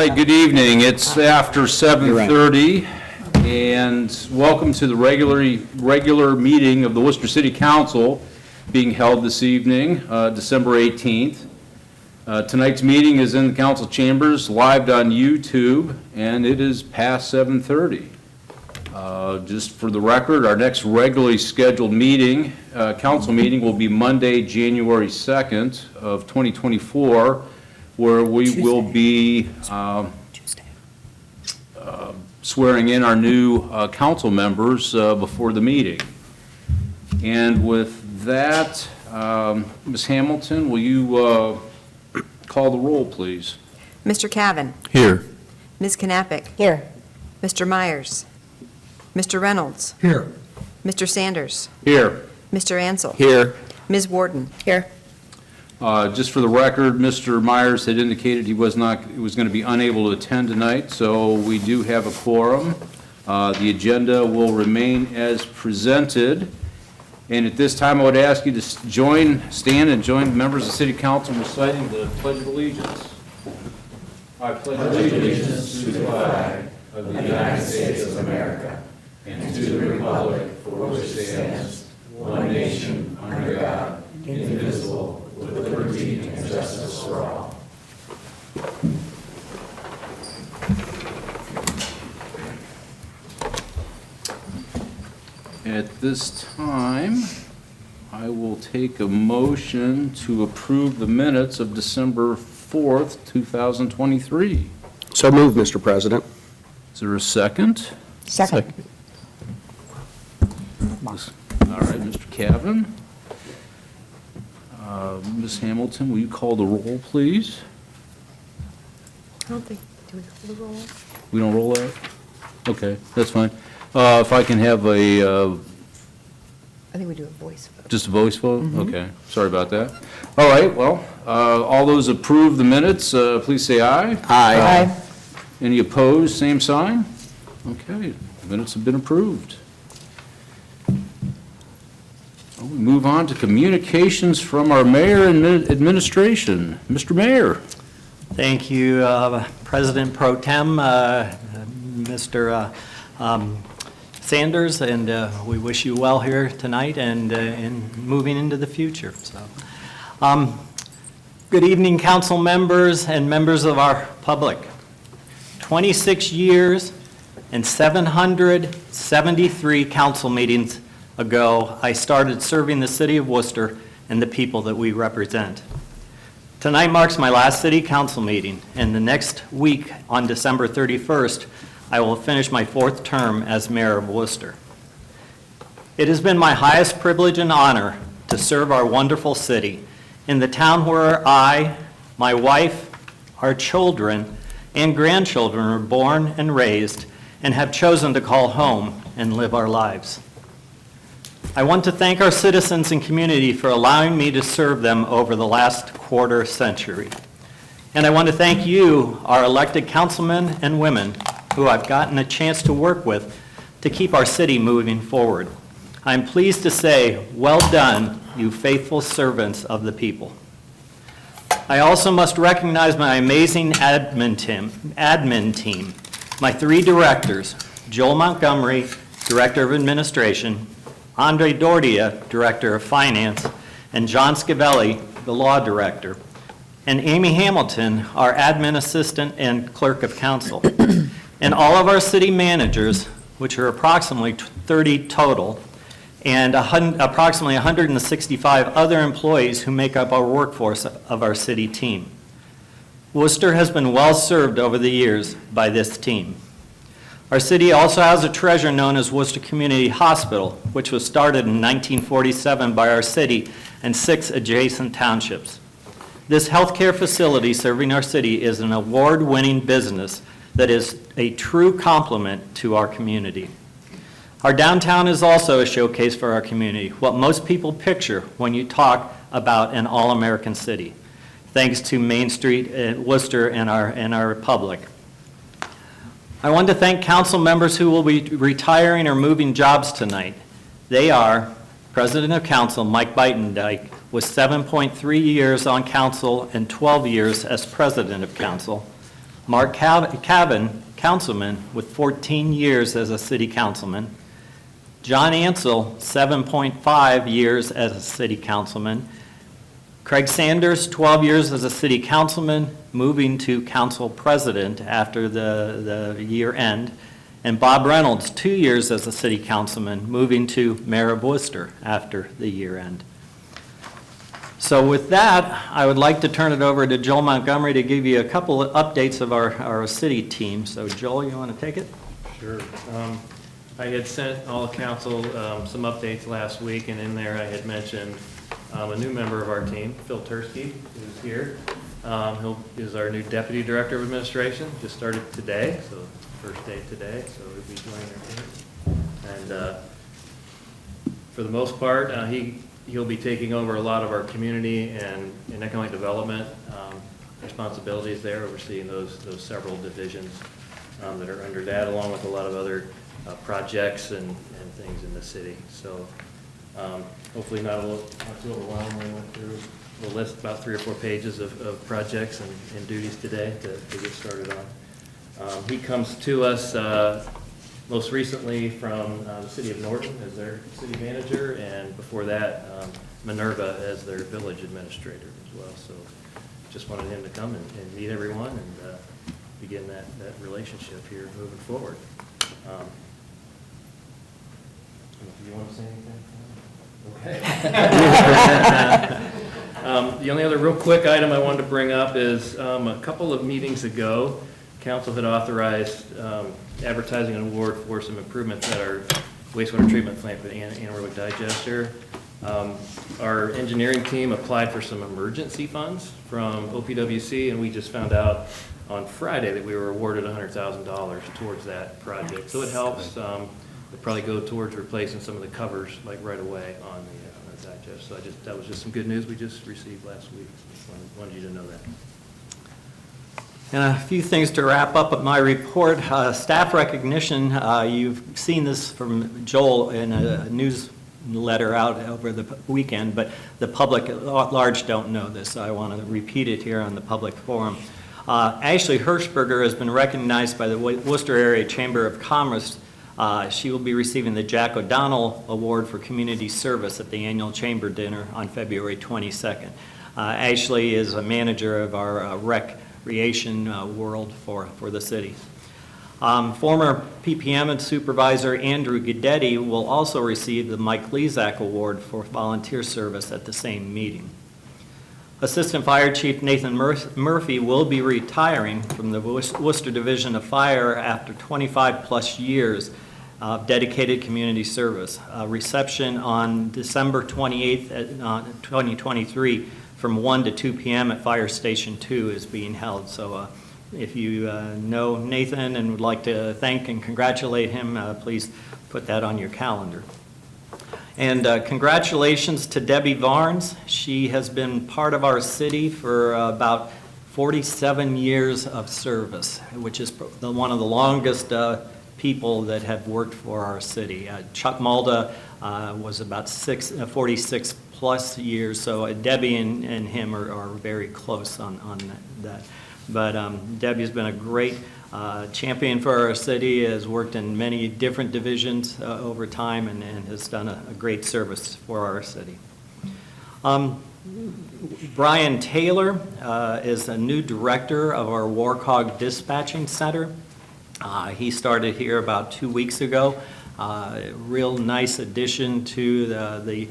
right, good evening. It's after 7:30, and welcome to the regular meeting of the Wooster City Council being held this evening, December 18th. Tonight's meeting is in the council chambers, live on YouTube, and it is past 7:30. Just for the record, our next regularly scheduled meeting, council meeting, will be Monday, January 2nd of 2024, where we will be swearing in our new council members before the meeting. And with that, Ms. Hamilton, will you call the roll, please? Mr. Cavan. Here. Ms. Knappich. Here. Mr. Myers. Mr. Reynolds. Here. Mr. Sanders. Here. Mr. Ansel. Here. Ms. Warden. Here. Just for the record, Mr. Myers had indicated he was going to be unable to attend tonight, so we do have a quorum. The agenda will remain as presented. And at this time, I would ask you to stand and join members of the City Council in reciting the Pledge of Allegiance. I pledge allegiance to the flag of the United States of America and to the republic for which it stands, one nation, under God, indivisible, with liberty and justice for all. At this time, I will take a motion to approve the minutes of December 4th, 2023. So moved, Mr. President. Is there a second? Second. All right, Mr. Cavan. Ms. Hamilton, will you call the roll, please? I don't think, do we call the roll? We don't roll out? Okay, that's fine. If I can have I think we do a voice vote. just a voice vote? Okay, sorry about that. All right, well, all those approve the minutes, please say aye. Aye. Any opposed, same sign? Okay, minutes have been approved. Well, we move on to communications from our mayor and administration. Mr. Mayor. Thank you, President Pro Tem, Mr. Sanders, and we wish you well here tonight and in moving into the future. So, good evening, council members and members of our public. 26 years and 773 council meetings ago, I started serving the city of Worcester and the people that we represent. Tonight marks my last city council meeting, and the next week, on December 31st, I will finish my 4th term as mayor of Wooster. It has been my highest privilege and honor to serve our wonderful city in the town where I, my wife, our children, and grandchildren were born and raised and have chosen to call home and live our lives. I want to thank our citizens and community for allowing me to serve them over the last quarter century. And I want to thank you, our elected councilmen and women, who I've gotten a chance to work with to keep our city moving forward. I'm pleased to say, well done, you faithful servants of the people. I also must recognize my amazing admin team, my 3 directors, Joel Montgomery, Director of Administration, Andre Dordia, Director of Finance, and John Scavelli, the Law Director, and Amy Hamilton, our Admin Assistant and Clerk of Council, and all of our city managers, which are approximately 30 total, and approximately 165 other employees who make up our workforce of our city team. Worcester has been well served over the years by this team. Our city also has a treasure known as Worcester Community Hospital, which was started in 1947 by our city and 6 adjacent townships. This healthcare facility serving our city is an award-winning business that is a true complement to our community. Our downtown is also a showcase for our community, what most people picture when you talk about an all-American city, thanks to Main Street, Worcester, and our public. I want to thank council members who will be retiring or moving jobs tonight. They are President of Council Mike Beitendijk, with 7.3 years on council and 12 years as President of Council. Mark Cavan, councilman, with 14 years as a city councilman. John Ansell, 7.5 years as a city councilman. Craig Sanders, 12 years as a city councilman, moving to council president after the year end. And Bob Reynolds, 2 years as a city councilman, moving to mayor of Wooster after the year end. So with that, I would like to turn it over to Joel Montgomery to give you a couple of updates of our city team. So Joel, you want to take it? Sure. I had sent all the council some updates last week, and in there I had mentioned a new member of our team, Phil Tursky, who's here. He is our new Deputy Director of Administration, just started today, so first day today, so he'll be joining our team. And for the most part, he'll be taking over a lot of our community and economic development responsibilities there, overseeing those several divisions that are under that, along with a lot of other projects and things in the city. So hopefully not too overwhelming. We went through a list, about 3 or 4 pages of projects and duties today to get started on. He comes to us most recently from the city of Norton as their city manager, and before that, Minerva as their village administrator as well. So just wanted him to come and meet everyone and begin that relationship here moving forward. Do you want to say anything? Okay. The only other real quick item I wanted to bring up is a couple of meetings ago, council had authorized advertising an award for some improvements at our wastewater treatment plant for the anaerobic digester. Our engineering team applied for some emergency funds from OPWC, and we just found out on Friday that we were awarded $100,000 towards that project. So it helps. It'll probably go towards replacing some of the covers like right away on the digest. So that was just some good news we just received last week. Wanted you to know that. And a few things to wrap up at my report. Staff recognition, you've seen this from Joel in a newsletter out over the weekend, but the public at large don't know this, so I want to repeat it here on the public forum. Ashley Hirschberger has been recognized by the Worcester Area Chamber of Commerce. She will be receiving the Jack O'Donnell Award for Community Service at the annual chamber dinner on February 22nd. Ashley is a manager of our recreation world for the city. Former PPM and supervisor Andrew Guidetti will also receive the Mike Lezak Award for volunteer service at the same meeting. Assistant Fire Chief Nathan Murphy will be retiring from the Worcester Division of Fire after 25-plus years of dedicated community service. A reception on December 28th, 2023 from 1 to 2 p.m. at Fire Station 2 is being held. So if you know Nathan and would like to thank and congratulate him, please put that on your calendar. And congratulations to Debbie Varnes. She has been part of our city for about 47 years of service, which is one of the longest people that have worked for our city. Chuck Malda was about 46 plus years, so Debbie and him are very close on that. But Debbie's been a great champion for our city, has worked in many different divisions over time, and has done a great service for our city. Brian Taylor is a new director of our Warcog Dispatching Center. He started here about 2 weeks ago. Real nice addition to the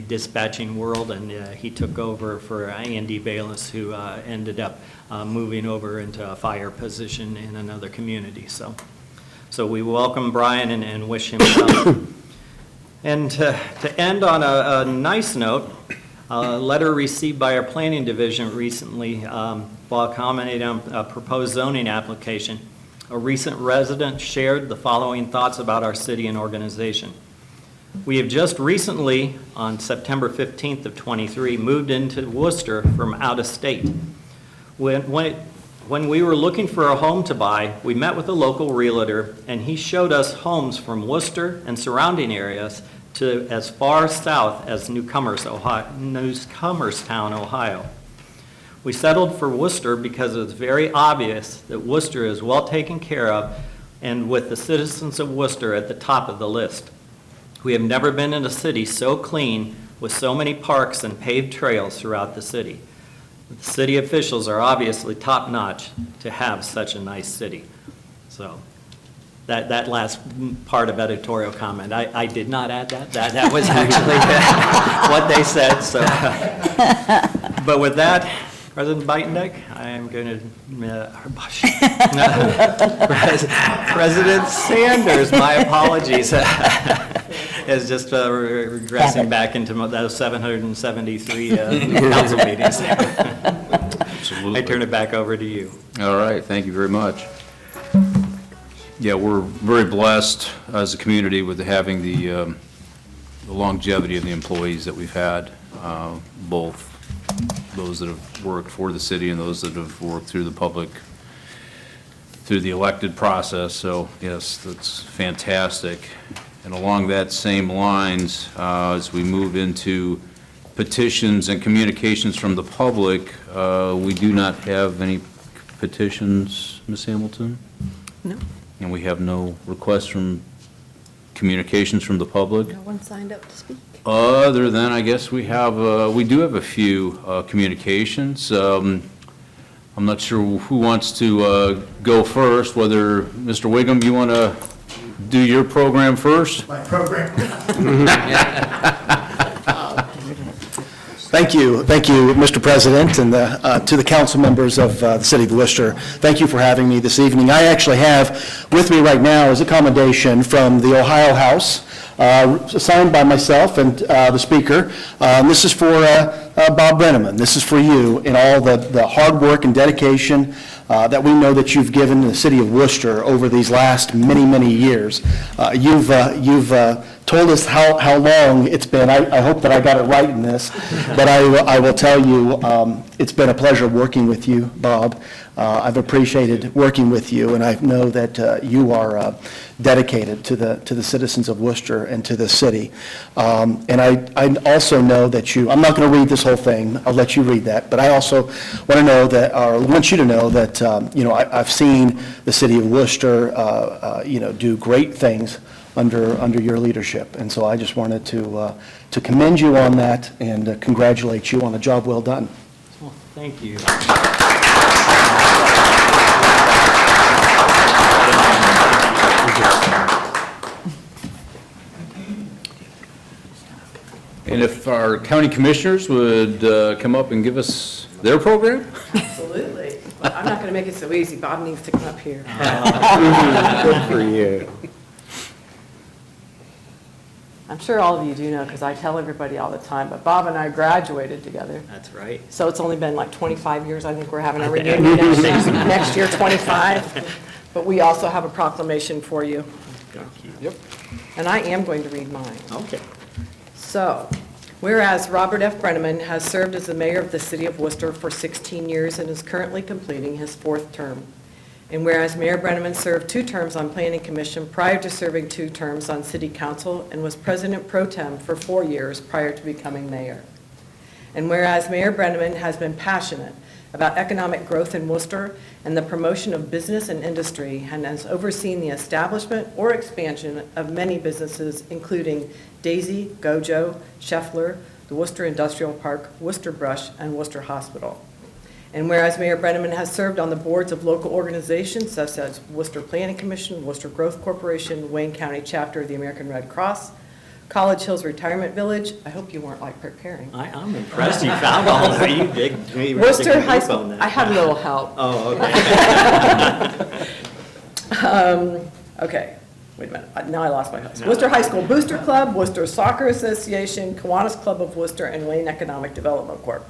dispatching world, and he took over for Andy Bayless, who ended up moving over into a fire position in another community. So we welcome Brian and wish him well. And to end on a nice note, a letter received by our planning division recently while commenting on a proposed zoning application. A recent resident shared the following thoughts about our city and organization. We have just recently, on September 15th of 23, moved into Worcester from out of state. When we were looking for a home to buy, we met with a local realtor, and he showed us homes from Worcester and surrounding areas to as far south as Newcomerstown, Ohio. We settled for Wooster because it's very obvious that Wooster is well taken care of, and with the citizens of Wooster at the top of the list. We have never been in a city so clean with so many parks and paved trails throughout the city. The city officials are obviously top-notch to have such a nice city. So that last part of editorial comment, I did not add that. That was actually what they said. So, but with that, President Bitendeck, I am going to, President Sanders, my apologies, is just regressing back into those 773 council meetings. Absolutely. I turn it back over to you. All right, thank you very much. Yeah, we're very blessed as a community with having the longevity of the employees that we've had, both those that have worked for the city and those that have worked through the public, through the elected process. So, yes, that's fantastic. And along that same lines, as we move into petitions and communications from the public, we do not have any petitions, Ms. Hamilton? No, And we have no requests from communications from the public? no one signed up to speak. Other than, I guess we do have a few communications. I'm not sure who wants to go first, whether, Mr. Wiggum, you want to do your program first? My program. Thank you, Mr. President, and to the council members of the City of Worcester. Thank you for having me this evening. I actually have with me right now is a commendation from the Ohio House, signed by myself and the Speaker. This is for Bob Brenneman. This is for you and all the hard work and dedication that we know that you've given the City of Worcester over these last many, many years. You've told us how long it's been. I hope that I got it right in this, but I will tell you, it's been a pleasure working with you, Bob. I've appreciated working with you, and I know that you are dedicated to the citizens of Worcester and to the city. And I also know that I'm not going to read this whole thing. I'll let you read that. But I also want to know that, or want you to know that, I've seen the city of Worcester, do great things under your leadership. And so I just wanted to commend you on that and congratulate you on a job well done. Well, thank you. And if our county commissioners would come up and give us their program? Absolutely. But I'm not going to make it so easy. Bob needs to come up here. Good for you. I'm sure all of you do know, because I tell everybody all the time, but Bob and I graduated together. That's right. So it's only been like 25 years. I think we're having a reunion next year, 25. But we also have a proclamation for you. Thank you. Yep. And I am going to read mine. Okay. So, whereas Robert F. Brenneman has served as the mayor of the city of Worcester for 16 years and is currently completing his 4th term. And whereas Mayor Brenneman served 2 terms on Planning Commission prior to serving 2 terms on City Council and was President Pro Tem for 4 years prior to becoming mayor. And whereas Mayor Brenneman has been passionate about economic growth in Worcester and the promotion of business and industry and has overseen the establishment or expansion of many businesses including Daisy, Gojo, Scheffler, the Worcester Industrial Park, Worcester Brush, and Worcester Hospital. And whereas Mayor Brenneman has served on the boards of local organizations such as Worcester Planning Commission, Worcester Growth Corporation, Wayne County Chapter of the American Red Cross, College Hills Retirement Village. I hope you weren't like preparing. I'm impressed you found all of it. You did. Worcester High School. I had a little help. Oh, okay. Okay, wait a minute. Now I lost my place. Worcester High School Booster Club, Worcester Soccer Association, Kiwanis Club of Worcester, and Wayne Economic Development Corp.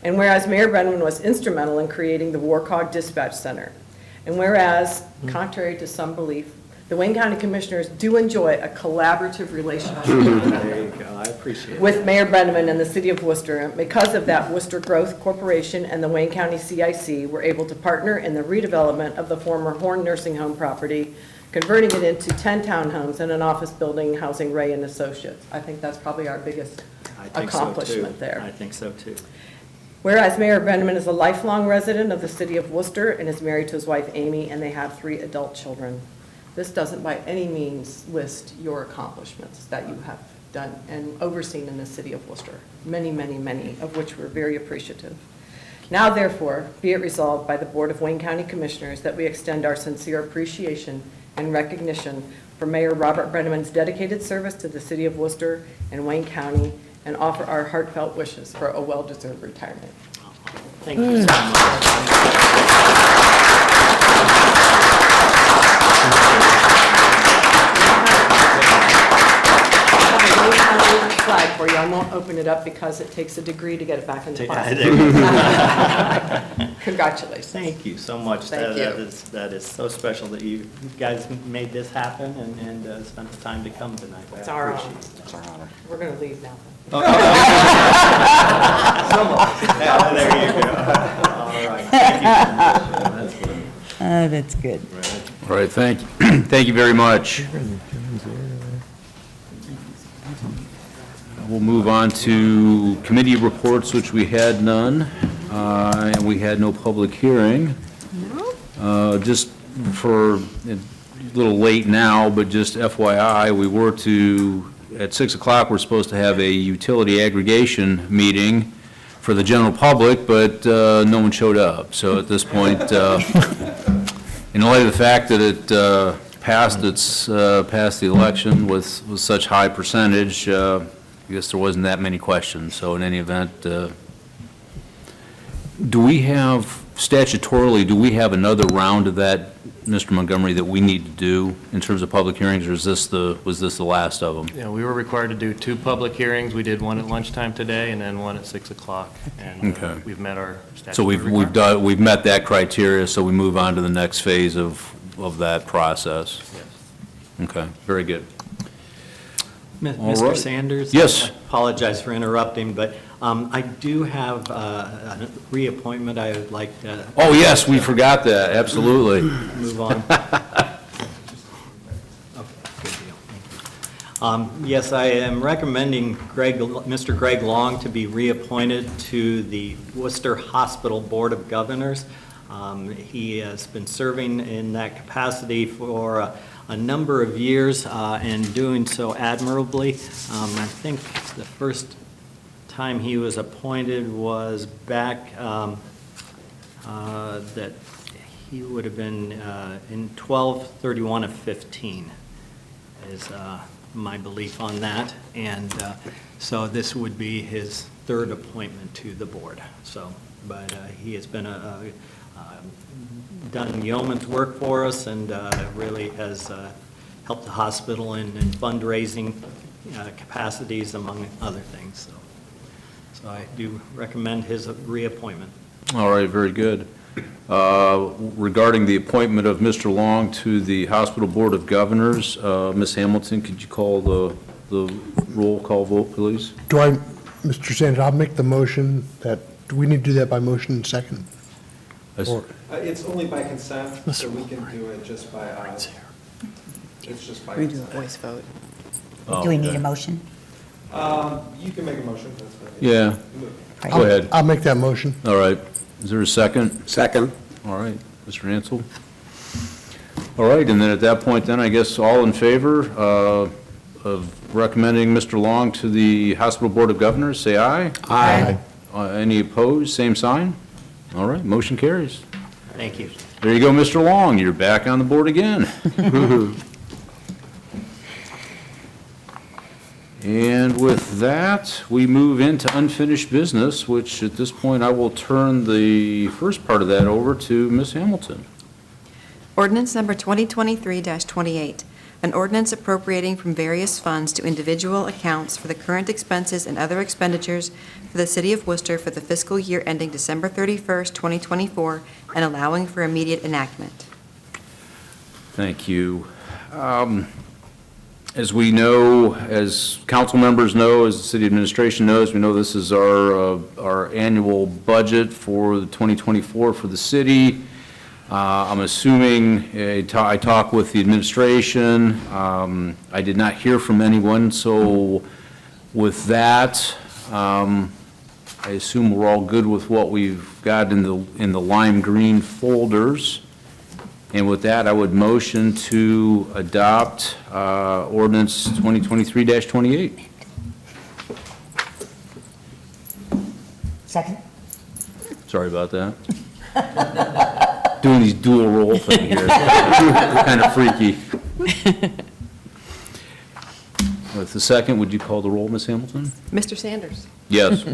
And whereas Mayor Brenneman was instrumental in creating the Warcog Dispatch Center. And whereas, contrary to some belief, the Wayne County Commissioners do enjoy a collaborative relationship There you go. I appreciate it. with Mayor Brenneman and the City of Worcester. And because of that, Worcester Growth Corporation and the Wayne County CIC were able to partner in the redevelopment of the former Horn Nursing Home property, converting it into 10 townhomes and an office building housing Ray and Associates. I think that's probably our biggest I think so, too. accomplishment there. I think so, too. Whereas Mayor Brenneman is a lifelong resident of the city of Worcester and is married to his wife Amy, and they have 3 adult children. This doesn't by any means list your accomplishments that you have done and overseen in the city of Worcester, many, many, many of which we're very appreciative. Now therefore, be it resolved by the Board of Wayne County Commissioners that we extend our sincere appreciation and recognition for Mayor Robert Brenneman's dedicated service to the city of Worcester and Wayne County, and offer our heartfelt wishes for a well-deserved retirement. Thank you so much. Flag for you. I won't open it up because it takes a degree to get it back in the plastic. Congratulations. Thank you so much. Thank you. That is so special that you guys made this happen and spent the time to come tonight. It's I our appreciate honor. it. It's our honor. We're going to leave now. Yeah, there you go. All right. Thank you. That's good. All right, thank you. Thank you very much. We'll move on to committee reports, which we had none, and we had no public hearing. Just for, a little late now, but just FYI, we were to, at 6 o'clock, we're supposed to have a utility aggregation meeting for the general public, but no one showed up. So at this point, in light of the fact that it passed the election with such high percentage, I guess there wasn't that many questions. So in any event, do we have, statutorily, do we have another round of that, Mr. Montgomery, that we need to do in terms of public hearings, or was this the last of them? Yeah, we were required to do 2 public hearings. We did one at lunchtime today and then one at 6 o'clock. And Okay. we've met our statutory So requirements. we've met that criteria, so we move on to the next phase of that process. Yes. Okay, very good. All Mr. right. Sanders? Yes. I apologize for interrupting, but I do have a reappointment I would like to Oh, yes, we forgot that, absolutely. move on. Okay, good deal. Thank you. Yes, I am recommending Mr. Greg Long to be reappointed to the Worcester Hospital Board of Governors. He has been serving in that capacity for a number of years and doing so admirably. I think the first time he was appointed was back that he would have been in 12/31 of 15 is my belief on that. And so this would be his 3rd appointment to the board. So, but he has been done yeoman's work for us and really has helped the hospital in fundraising capacities, among other things. So I do recommend his reappointment. All right, very good. Regarding the appointment of Mr. Long to the Hospital Board of Governors, Ms. Hamilton, could you call the roll call vote, please? Mr. Sanders, I'll make the motion that, do we need to do that by motion second? Or- It's only by consent, so we can do it just by, it's just by We do a consent. voice vote. Oh, Do we need okay. a motion? You can make a motion, that's fine. Yeah, Right. go ahead. I'll make that motion. All right. Is there a second? Second. All right, Mr. Ansel? All right, and then at that point, then, I guess all in favor of recommending Mr. Long to the Hospital Board of Governors, say aye. Aye. Any opposed, same sign? All right, motion carries. Thank you. There you go, Mr. Long, you're back on the board again. And with that, we move into unfinished business, which at this point, I will turn the first part of that over to Ms. Hamilton. Ordinance number 2023-28, an ordinance appropriating from various funds to individual accounts for the current expenses and other expenditures for the city of Worcester for the fiscal year ending December 31st, 2024, and allowing for immediate enactment. Thank you. As we know, as council members know, as the city administration knows, we know this is our annual budget for the 2024 for the city. I'm assuming, I talked with the administration, I did not hear from anyone, so with that, I assume we're all good with what we've got in the lime green folders. And with that, I would motion to adopt ordinance 2023-28. Second? Sorry about that. Doing these dual role thing here, kind of freaky. With the second, would you call the roll, Ms. Hamilton? Mr. Sanders. Yes.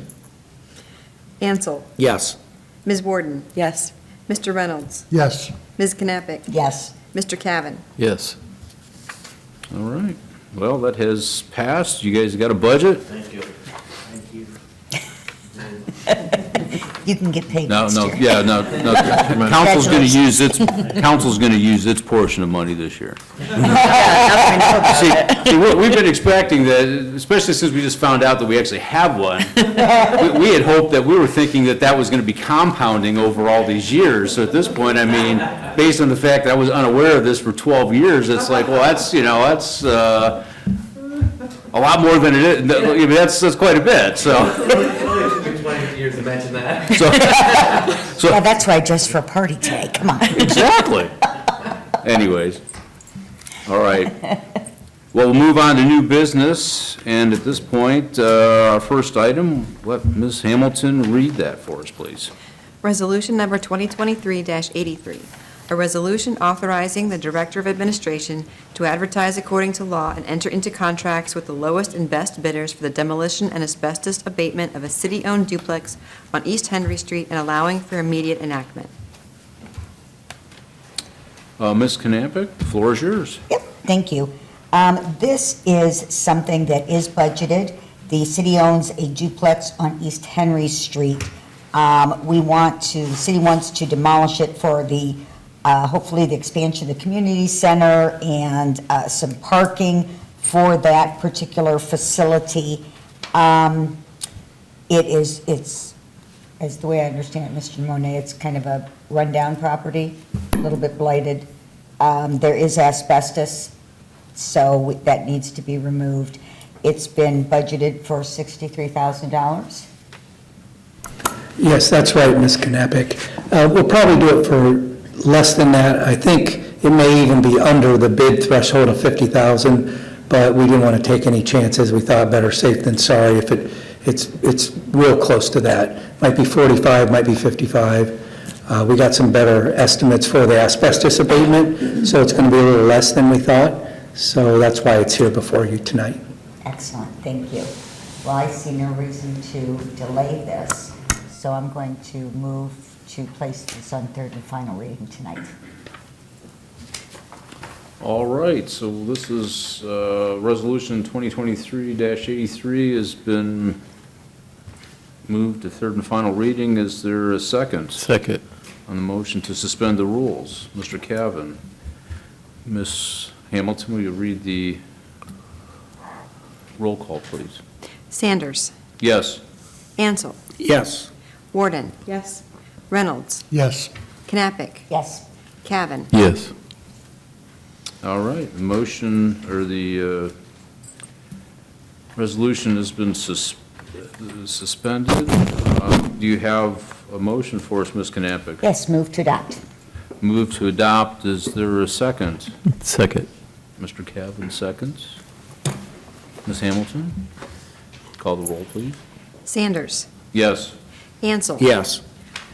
Ansel. Yes. Ms. Warden. Yes. Mr. Reynolds. Yes. Ms. Knappich. Yes. Mr. Cavan. Yes. All right. Well, that has passed. You guys got a budget? Thank you. Thank you. You can get paid No, next no, year. yeah, no, council's gonna use its portion of money this year. See, we've been expecting that, especially since we just found out that we actually have one. We had hoped that, we were thinking that that was gonna be compounding over all these years. So at this point, I mean, based on the fact that I was unaware of this for 12 years, it's like, well, that's a lot more than it is. I mean, that's quite a bit, so. It only took me 20 years to mention that. Yeah, that's why I dressed for a party today, come on. Exactly. Anyways, all right. Well, we'll move on to new business, and at this point, our first item, let Ms. Hamilton read that for us, please. Resolution number 2023-83, a resolution authorizing the Director of Administration to advertise according to law and enter into contracts with the lowest and best bidders for the demolition and asbestos abatement of a city-owned duplex on East Henry Street and allowing for immediate enactment. Ms. Knappich, the floor is yours. Yep, thank you. This is something that is budgeted. The city owns a duplex on East Henry Street. The city wants to demolish it for the, hopefully the expansion of the community center and some parking for that particular facility. It's, as the way I understand it, Mr. Monet, it's kind of a rundown property, a little bit blighted. There is asbestos, so that needs to be removed. It's been budgeted for $63,000. Yes, that's right, Ms. Knappich. We'll probably do it for less than that. I think it may even be under the bid threshold of $50,000, but we didn't want to take any chances. We thought better safe than sorry if it's real close to that. Might be 45, might be 55. We got some better estimates for the asbestos abatement, so it's going to be a little less than we thought. So that's why it's here before you tonight. Excellent, thank you. Well, I see no reason to delay this, so I'm going to move to place this on third and final reading tonight. All right, so this is, Resolution 2023-83 has been moved to third and final reading. Is there a second? Second. On the motion to suspend the rules? Mr. Cavan. Ms. Hamilton, will you read the roll call, please? Sanders. Yes. Ansel. Yes. Warden. Yes. Reynolds. Yes. Knappich. Yes, Cavan. Yes. All right, the motion, or the resolution has been suspended. Do you have a motion for us, Ms. Knappich? yes, move to adopt. Move to adopt, is there a second? Second. Mr. Cavan seconds. Ms. Hamilton? Call the roll, please. Sanders. Yes. Ansel. Yes.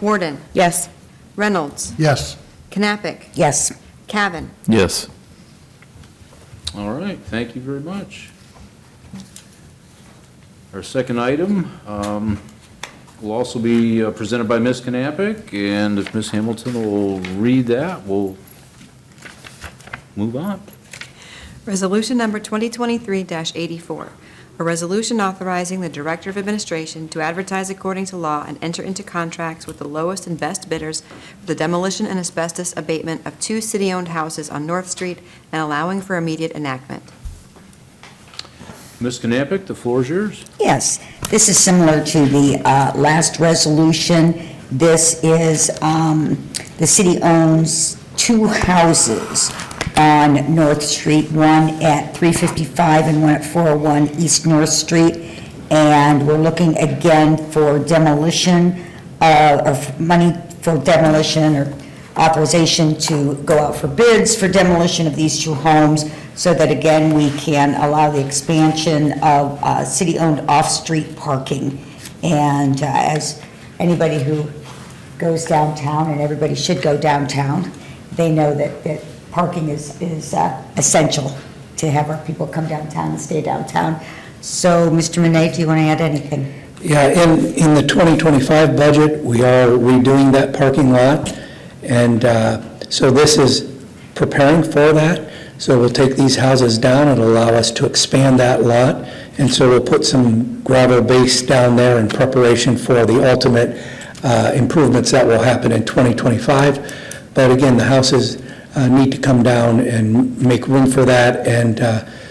Warden. Yes. Reynolds. Yes. Knappich. Yes, Cavan. Yes. All right, thank you very much. Our second item will also be presented by Ms. Knappich, and if Ms. Hamilton will read that, we'll move on. Resolution number 2023-84, a resolution authorizing the Director of Administration to advertise according to law and enter into contracts with the lowest and best bidders for the demolition and asbestos abatement of 2 city-owned houses on North Street and allowing for immediate enactment. Ms. Knappich, the floor is yours. yes. This is similar to the last resolution. This is, the city owns 2 houses on North Street, one at 355 and one at 401 East North Street. And we're looking again for demolition, or money for demolition or authorization to go out for bids for demolition of these two homes so that, again, we can allow the expansion of city-owned off-street parking. And as anybody who goes downtown, and everybody should go downtown, they know that parking is essential to have our people come downtown and stay downtown. So, Mr. Monet, do you want to add anything? Yeah, in the 2025 budget, we are redoing that parking lot, and so this is preparing for that. So we'll take these houses down, it'll allow us to expand that lot, and so we'll put some gravel base down there in preparation for the ultimate improvements that will happen in 2025. But again, the houses need to come down and make room for that, and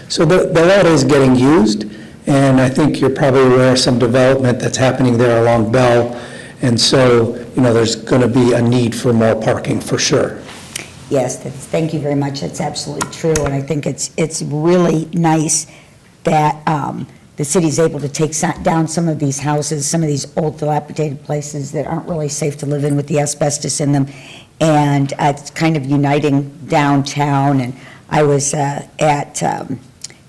so the lot is getting used, and I think you're probably aware of some development that's happening there along Bell, and so, there's going to be a need for more parking for sure. Yes, thank you very much. That's absolutely true, and I think it's really nice that the city's able to take down some of these houses, some of these old dilapidated places that aren't really safe to live in with the asbestos in them, and it's kind of uniting downtown. And I was at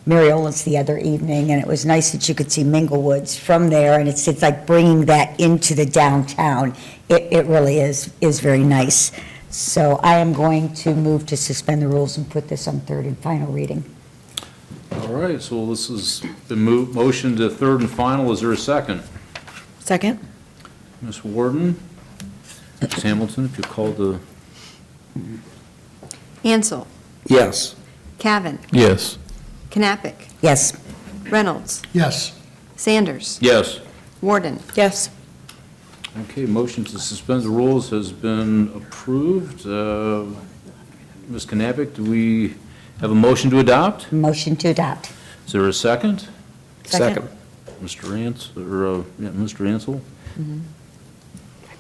Mariola's the other evening, and it was nice that you could see Minglewoods from there, and it's like bringing that into the downtown. It really is very nice. So I am going to move to suspend the rules and put this on third and final reading. All right, so this is the motion to third and final. Is there a second? Second? Ms. Warden? Ms. Hamilton, if you call the... Ansel. Yes. Cavan. Yes. Knappich. Yes. Reynolds. Yes. Sanders. Yes. Warden. Yes. Okay, motion to suspend the rules has been approved. Ms. Knappich, do we have a motion to adopt? Motion to adopt. Is there a second? Second. Mr. Ansel?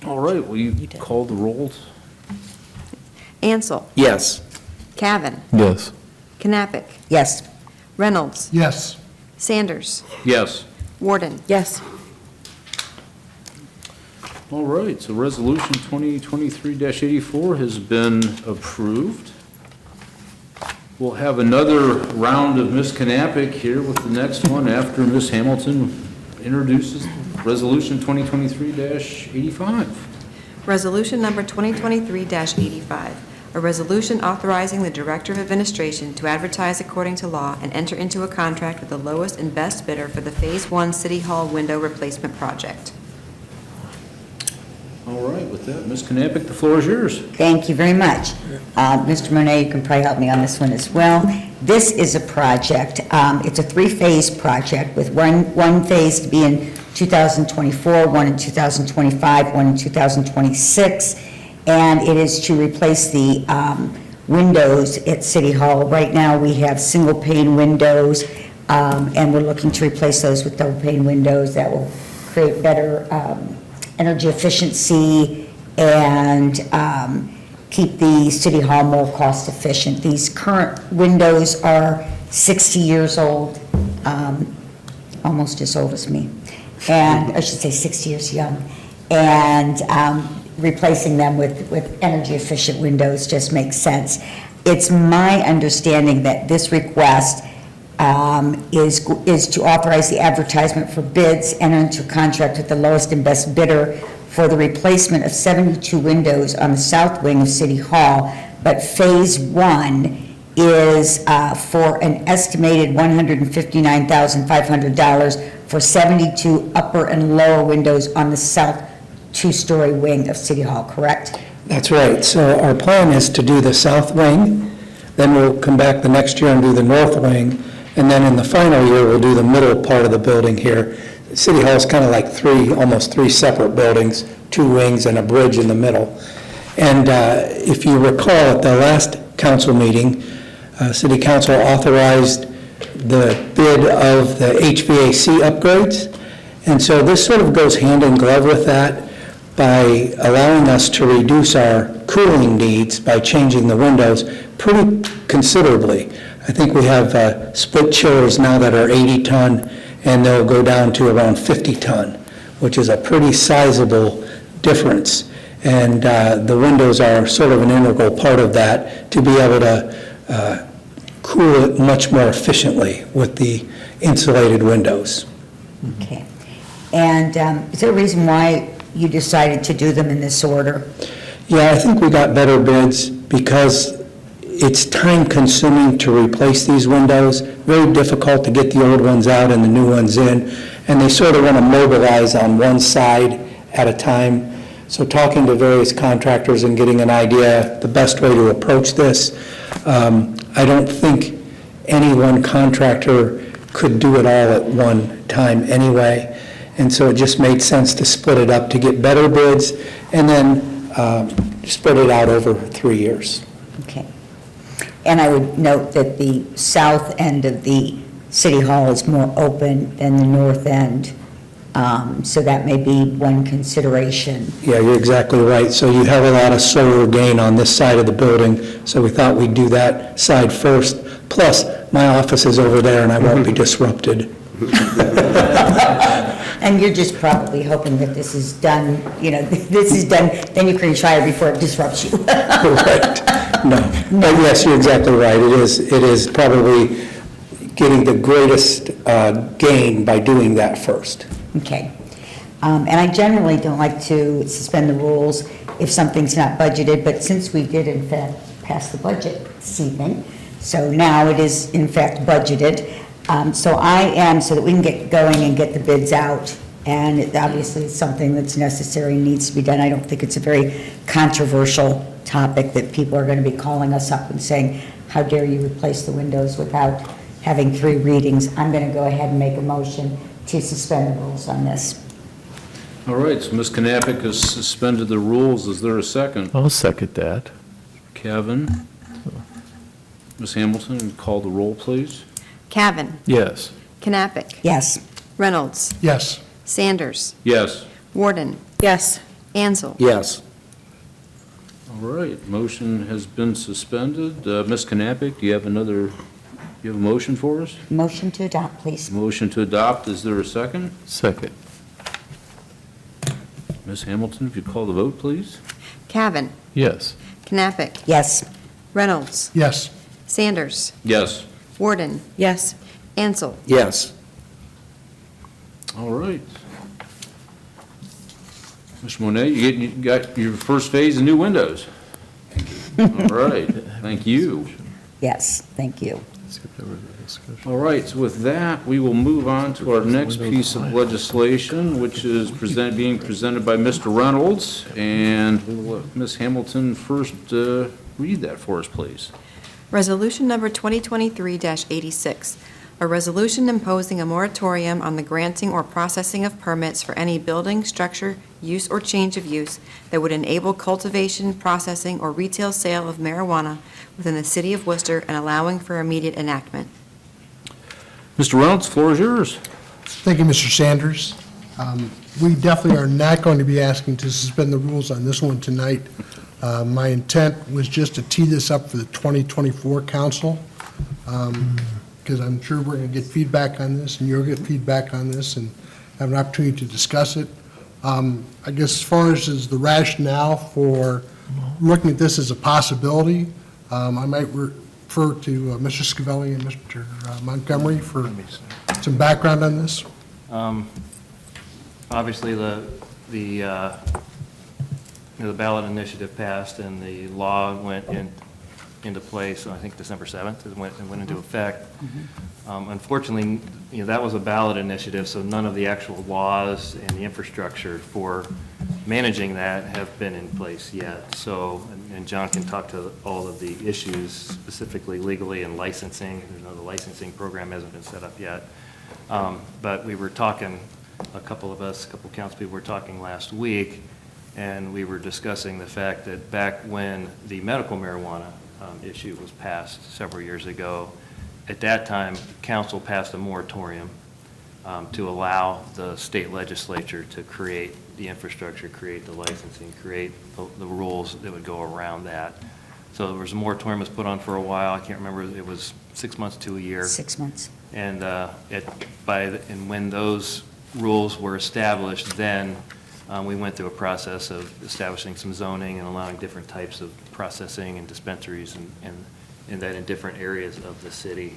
All right, will you call the roll? Ansel. Yes. Cavan. Yes. Knappich. Yes. Reynolds. Yes. Sanders. Yes. Warden. Yes. All right, so Resolution 2023-84 has been approved. We'll have another round of Ms. Knappich here with the next one after Ms. Hamilton introduces Resolution 2023-85. Resolution number 2023-85, a resolution authorizing the Director of Administration to advertise according to law and enter into a contract with the lowest and best bidder for the Phase 1 City Hall window replacement project. All right, with that, Ms. Knappich, the floor is yours. Thank you very much. Mr. Monet, you can probably help me on this one as well. This is a project, it's a three-phase project with one phase to be in 2024, one in 2025, one in 2026, and it is to replace the windows at City Hall. Right now, we have single-pane windows, and we're looking to replace those with double-pane windows that will create better energy efficiency and keep the City Hall more cost efficient. These current windows are 60 years old, almost as old as me, and I should say 60 years young, and replacing them with energy efficient windows just makes sense. It's my understanding that this request is to authorize the advertisement for bids, enter into a contract with the lowest and best bidder for the replacement of 72 windows on the south wing of City Hall, but Phase 1 is for an estimated $159,500 for 72 upper and lower windows on the south two-story wing of City Hall, correct? That's right. So our plan is to do the south wing, then we'll come back the next year and do the north wing, and then in the final year, we'll do the middle part of the building here. City Hall is kind of like almost three separate buildings, two wings and a bridge in the middle. And if you recall, at the last council meeting, City Council authorized the bid of the HVAC upgrades. And so this sort of goes hand in glove with that by allowing us to reduce our cooling needs by changing the windows pretty considerably. I think we have split chillers now that are 80-ton, and they'll go down to around 50 ton, which is a pretty sizable difference. And the windows are sort of an integral part of that to be able to cool it much more efficiently with the insulated windows. Okay. And is there a reason why you decided to do them in this order? Yeah, I think we got better bids because it's time-consuming to replace these windows, very difficult to get the old ones out and the new ones in, and they sort of want to mobilize on one side at a time. So talking to various contractors and getting an idea the best way to approach this, I don't think any one contractor could do it all at one time anyway, and so it just made sense to split it up to get better bids and then spread it out over 3 years. Okay. And I would note that the south end of the City Hall is more open than the north end, so that may be one consideration. Yeah, you're exactly right. So you have a lot of solar gain on this side of the building, so we thought we'd do that side first. Plus, my office is over there and I won't be disrupted. And you're just probably hoping that this is done, this is done, then you can retire before it disrupts you. Correct. No. But yes, you're exactly right. It is probably getting the greatest gain by doing that first. Okay. And I generally don't like to suspend the rules if something's not budgeted, but since we did in fact pass the budget this evening, so now it is in fact budgeted. So that we can get going and get the bids out, and it obviously it's something that's necessary and needs to be done. I don't think it's a very controversial topic that people are going to be calling us up and saying, how dare you replace the windows without having 3 readings. I'm going to go ahead and make a motion to suspend the rules on this. All right, so Ms. Knappich has suspended the rules. Is there a second? I'll second that. Kevin? Ms. Hamilton, call the roll, please. Cavan. Yes. Knappich. Yes. Reynolds. Yes. Sanders. Yes. Warden. Yes. Ansel. Yes. All right, motion has been suspended. Ms. Knappich, do you have a motion for us? Motion to adopt, please. Motion to adopt, is there a second? Second. Ms. Hamilton, if you call the vote, please. Cavan. Yes. Knappich. Yes. Reynolds. Yes. Sanders. Yes. Warden. Yes. Ansel. Yes. All right. Mr. Monet, you got your first phase of new windows. All right, thank you. Yes, thank you. All right, so with that, we will move on to our next piece of legislation, which is being presented by Mr. Reynolds. And we'll let Ms. Hamilton first read that for us, please. Resolution number 2023-86, a resolution imposing a moratorium on the granting or processing of permits for any building, structure, use, or change of use that would enable cultivation, processing, or retail sale of marijuana within the city of Worcester and allowing for immediate enactment. Mr. Reynolds, the floor is yours. Thank you, Mr. Sanders. We definitely are not going to be asking to suspend the rules on this one tonight. My intent was just to tee this up for the 2024 council, because I'm sure we're going to get feedback on this, and you'll get feedback on this, and have an opportunity to discuss it. I guess as far as the rationale for looking at this as a possibility, I might refer to Mr. Scavelli and Mr. Montgomery for some background on this. Obviously, the ballot initiative passed and the law went into place, I think December 7th, it went into effect. Unfortunately, that was a ballot initiative, so none of the actual laws and the infrastructure for managing that have been in place yet. So, and John can talk to all of the issues specifically legally and licensing. The licensing program hasn't been set up yet. But we were talking, a couple council people were talking last week, and we were discussing the fact that back when the medical marijuana issue was passed several years ago, at that time, council passed a moratorium to allow the state legislature to create the infrastructure, create the licensing, create the rules that would go around that. So there was a moratorium was put on for a while. I can't remember, it was 6 months to a year. 6 months. And and when those rules were established, then we went through a process of establishing some zoning and allowing different types of processing and dispensaries and that in different areas of the city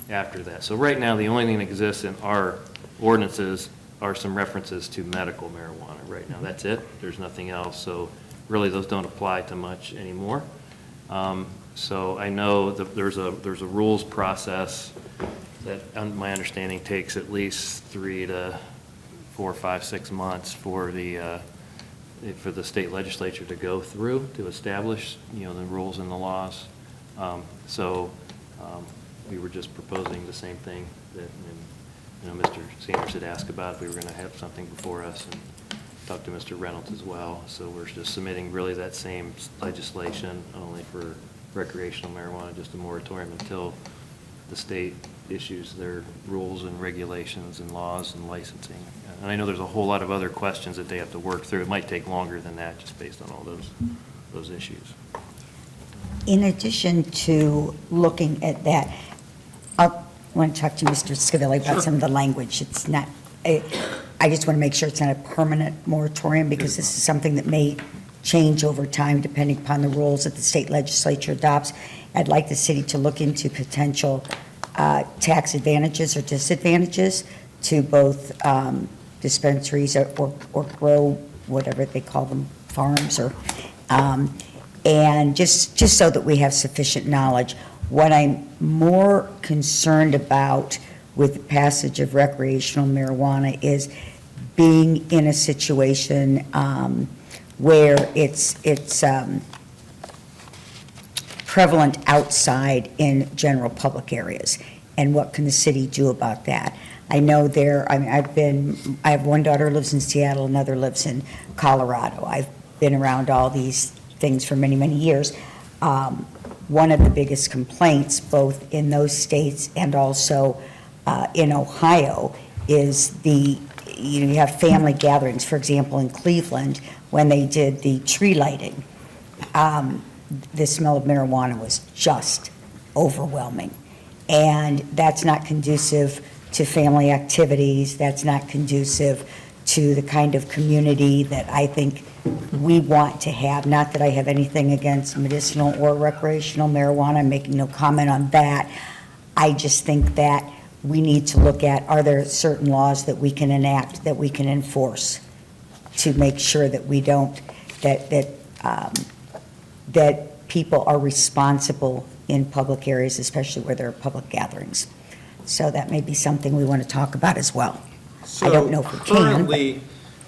after that. So right now, the only thing that exists in our ordinances are some references to medical marijuana. Right now, that's it. There's nothing else. So really, those don't apply to much anymore. So I know that there's a rules process that, my understanding, takes at least 3 to 4, 5, 6 months for the state legislature to go through to establish, the rules and the laws. We were just proposing the same thing that, Mr. Sanders had asked about, if we were going to have something before us, and talked to Mr. Reynolds as well. So we're just submitting really that same legislation, only for recreational marijuana, just a moratorium until the state issues their rules and regulations and laws and licensing. And I know there's a whole lot of other questions that they have to work through. It might take longer than that, just based on all those issues. In addition to looking at that, I want to talk to Mr. Scavilli about some of the language. It's not, I just want to make sure it's not a permanent moratorium, because this is something that may change over time depending upon the rules that the state legislature adopts. I'd like the city to look into potential tax advantages or disadvantages to both dispensaries or grow, whatever they call them, farms, or and just so that we have sufficient knowledge. What I'm more concerned about with the passage of recreational marijuana is being in a situation where it's prevalent outside in general public areas, and what can the city do about that? I know I have one daughter who lives in Seattle, another lives in Colorado. I've been around all these things for many, many years. One of the biggest complaints, both in those states and also in Ohio, is you have family gatherings. For example, in Cleveland, when they did the tree lighting, the smell of marijuana was just overwhelming. And that's not conducive to family activities. That's not conducive to the kind of community that I think we want to have. Not that I have anything against medicinal or recreational marijuana. I'm making no comment on that. I just think that we need to look at, are there certain laws that we can enact, that we can enforce, to make sure that we don't, that people are responsible in public areas, especially where there are public gatherings. So that may be something we want to talk about as well. I don't know if we can. Currently,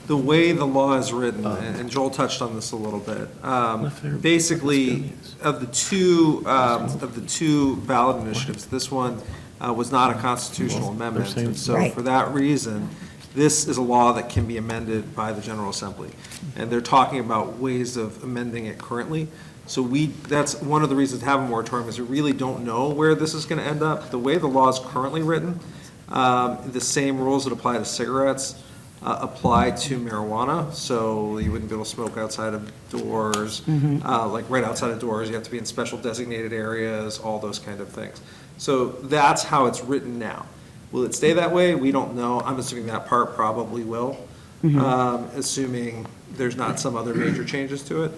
the way the law is written, and Joel touched on this a little bit, basically, of the two ballot initiatives, this one was not a constitutional amendment. And so Right. for that reason, this is a law that can be amended by the General Assembly. And they're talking about ways of amending it currently. So that's one of the reasons to have a moratorium, is we really don't know where this is going to end up. The way the law is currently written, the same rules that apply to cigarettes apply to marijuana. So you wouldn't be able to smoke outside of doors, like right outside of doors. You have to be in special designated areas, all those kind of things. So that's how it's written now. Will it stay that way? We don't know. I'm assuming that part probably will, assuming there's not some other major changes to it.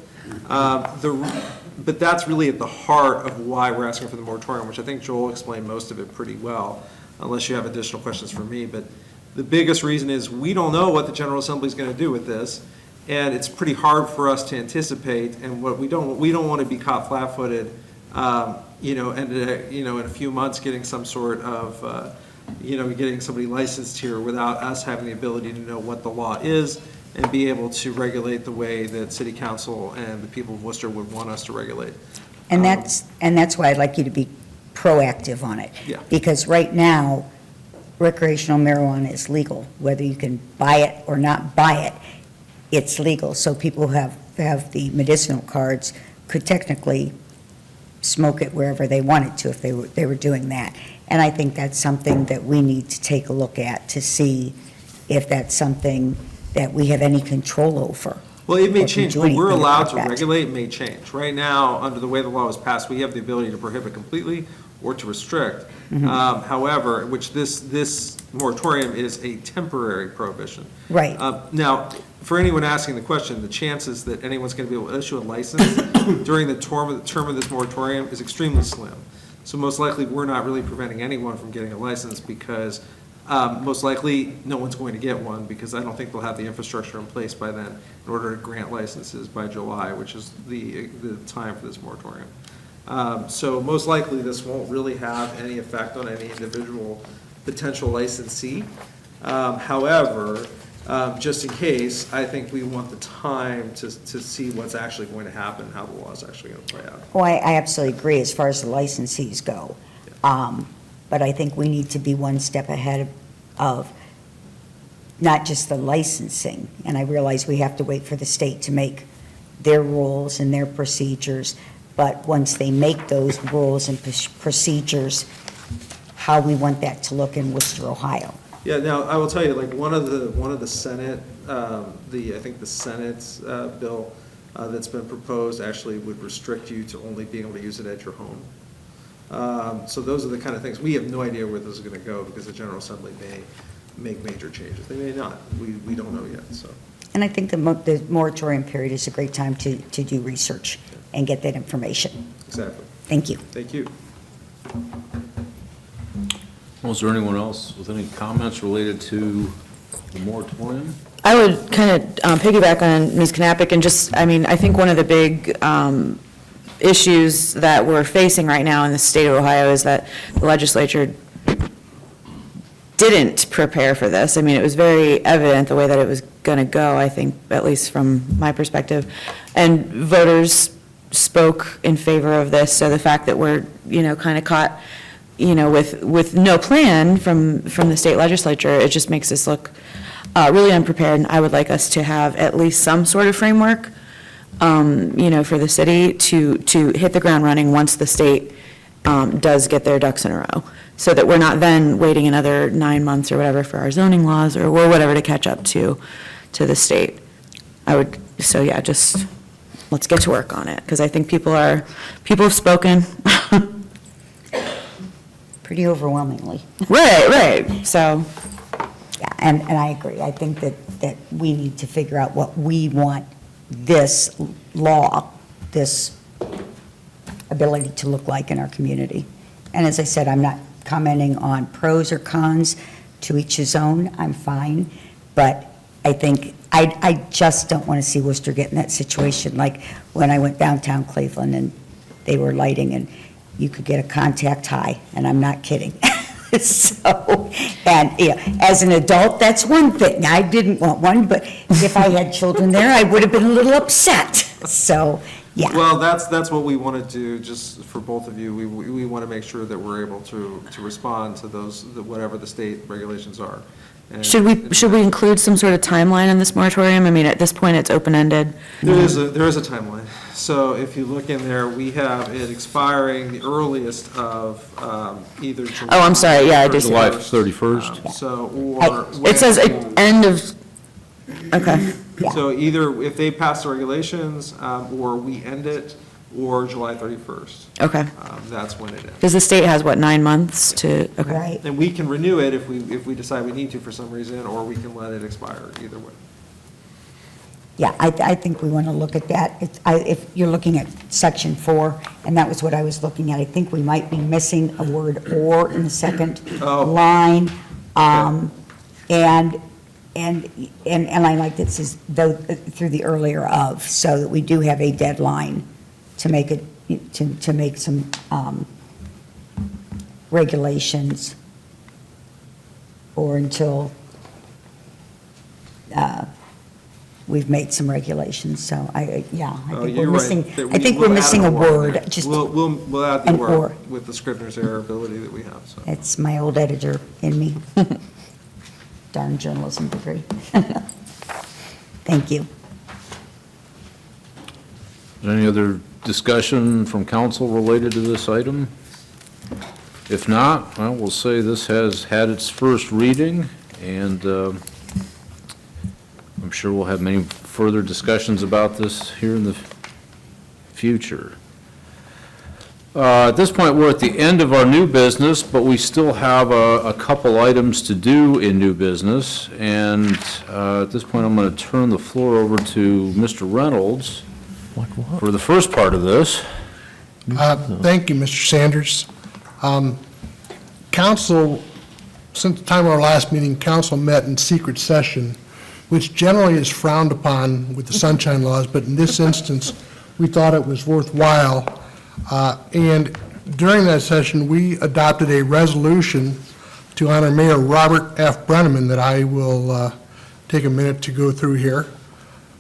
But that's really at the heart of why we're asking for the moratorium, which I think Joel explained most of it pretty well, unless you have additional questions for me. But the biggest reason is we don't know what the General Assembly is going to do with this, and it's pretty hard for us to anticipate. And what we don't want to be caught flat-footed, and in a few months getting some sort of, getting somebody licensed here without us having the ability to know what the law is and be able to regulate the way that City Council and the people of Worcester would want us to regulate. And that's why I'd like you to be proactive on it. Yeah. Because right now, recreational marijuana is legal. Whether you can buy it or not buy it, it's legal. So people who have the medicinal cards could technically smoke it wherever they wanted to if they were doing that. And I think that's something that we need to take a look at to see if that's something that we have any control over. Well, it may or can change, do but we're anything allowed about to that. regulate, it may change. Right now, under the way the law was passed, we have the ability to prohibit completely or to restrict. However, which this moratorium is a temporary prohibition. Right. Now, for anyone asking the question, the chances that anyone's going to be able to issue a license during the term of this moratorium is extremely slim. So most likely, we're not really preventing anyone from getting a license because most likely, no one's going to get one because I don't think they'll have the infrastructure in place by then in order to grant licenses by July, which is the time for this moratorium. So most likely, this won't really have any effect on any individual potential licensee. However, just in case, I think we want the time to see what's actually going to happen, how the law is actually going to play out. Oh, I absolutely agree as far as the licensees go. But I think we need to be one step ahead of not just the licensing. And I realize we have to wait for the state to make their rules and their procedures. But once they make those rules and procedures, how we want that to look in Worcester, Ohio. Yeah, now, I will tell you, like, one of the Senate, I think the Senate's bill that's been proposed actually would restrict you to only being able to use it at your home. So those are the kind of things, we have no idea where this is gonna go, because the General Assembly may make major changes. They may not, we don't know yet, so. And I think the moratorium period is a great time to do research and get that information. Exactly. Thank you. Thank you. Well, is there anyone else with any comments related to the moratorium? I would kind of piggyback on Ms. Knappich and just, I mean, I think one of the big issues that we're facing right now in the state of Ohio is that the legislature didn't prepare for this. I mean, it was very evident the way that it was going to go, I think, at least from my perspective. And voters spoke in favor of this, so the fact that we're, kind of caught, with no plan from the state legislature, it just makes us look really unprepared. And I would like us to have at least some sort of framework, for the city to hit the ground running once the state does get their ducks in a row, so that we're not then waiting another 9 months or whatever for our zoning laws or whatever to catch up to the state. Just let's get to work on it, because I think people have spoken. Pretty overwhelmingly. Right, so. Yeah, and I agree. I think that we need to figure out what we want this law, this ability to look like in our community. And as I said, I'm not commenting on pros or cons, to each his own, I'm fine. But I think, I just don't want to see Worcester get in that situation, like when I went downtown Cleveland and they were lighting and you could get a contact high, and I'm not kidding. So, and as an adult, that's one thing. I didn't want one, but if I had children there, I would have been a little upset. So, yeah. Well, that's what we want to do, just for both of you. We want to make sure that we're able to respond to those, whatever the state regulations are. And Should we include some sort of timeline in this moratorium? I mean, at this point, it's open-ended. There is a timeline. So if you look in there, we have it expiring the earliest of either July. Oh, I'm sorry, yeah, I do see July that. 31st? So, or. It says end of, okay. So either if they pass the regulations, or we end it, or July 31st. Okay. That's when it ends. Because the state has, 9 months to, okay. Right. And we can renew it if we decide we need to for some reason, or we can let it expire, either way. Yeah, I think we want to look at that. If you're looking at section 4, and that was what I was looking at, I think we might be missing a word "or" in the second line. And I like that it says though through the earlier of, so that we do have a deadline to make it, to make some regulations, or until we've made some regulations. So I think we're missing, I think we're missing a word. Just We'll add the an word or. with the Scrivener's error ability that we have, so. It's my old editor in me. Darn journalism degree. Thank you. Any other discussion from council related to this item? If not, I will say this has had its first reading, and I'm sure we'll have many further discussions about this here in the future. At this point, we're at the end of our new business, but we still have a couple items to do in new business. And at this point, I'm going to turn the floor over to Mr. Reynolds for the first part of this. Thank you, Mr. Sanders. Council, since the time of our last meeting, council met in secret session, which generally is frowned upon with the sunshine laws, but in this instance, we thought it was worthwhile. And during that session, we adopted a resolution to honor Mayor Robert F. Brenneman that I will take a minute to go through here.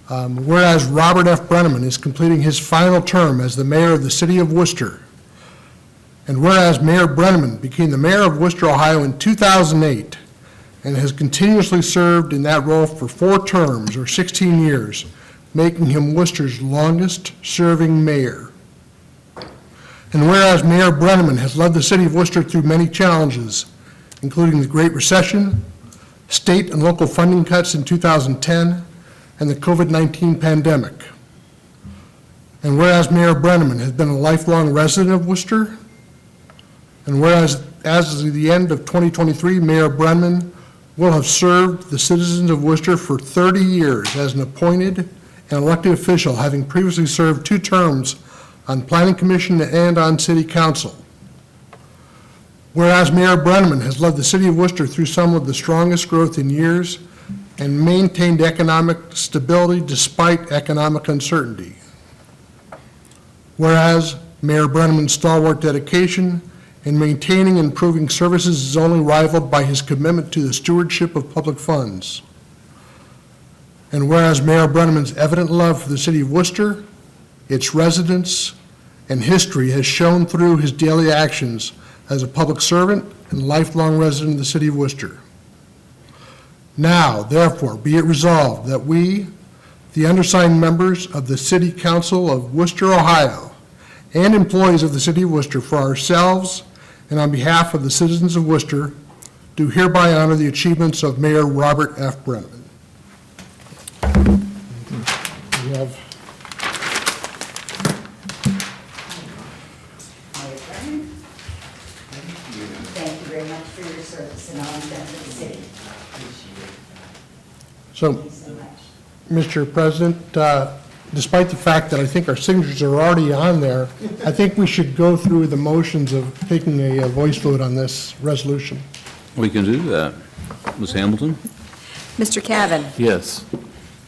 Whereas Robert F. Brenneman is completing his final term as the mayor of the city of Wooster, and whereas Mayor Brenneman became the mayor of Wooster, Ohio in 2008 and has continuously served in that role for 4 terms or 16 years, making him Worcester's longest-serving mayor. And whereas Mayor Brenneman has led the city of Worcester through many challenges, including the Great Recession, state and local funding cuts in 2010, and the COVID-19 pandemic. And whereas Mayor Brenneman has been a lifelong resident of Worcester, and whereas as of the end of 2023, Mayor Brenneman will have served the citizens of Worcester for 30 years as an appointed and elected official, having previously served 2 terms on Planning Commission and on City Council. Whereas Mayor Brenneman has led the city of Worcester through some of the strongest growth in years and maintained economic stability despite economic uncertainty. Whereas Mayor Brenneman's stalwart dedication in maintaining and improving services is only rivaled by his commitment to the stewardship of public funds. And whereas Mayor Brenneman's evident love for the city of Worcester, its residents, and history has shown through his daily actions as a public servant and lifelong resident of the city of Worcester. Now, therefore, be it resolved that we, the undersigned members of the City Council of Worcester, Ohio, and employees of the city of Worcester, for ourselves and on behalf of the citizens of Worcester, do hereby honor the achievements of Mayor Robert F. Brenneman. We have Mayor Brenneman. Thank you very much for your service and all you've done for the city. So, Thank you so much. Mr. President, despite the fact that I think our signatures are already on there, I think we should go through the motions of taking a voice vote on this resolution. We can do that. Ms. Hamilton? Mr. Cavan. Yes.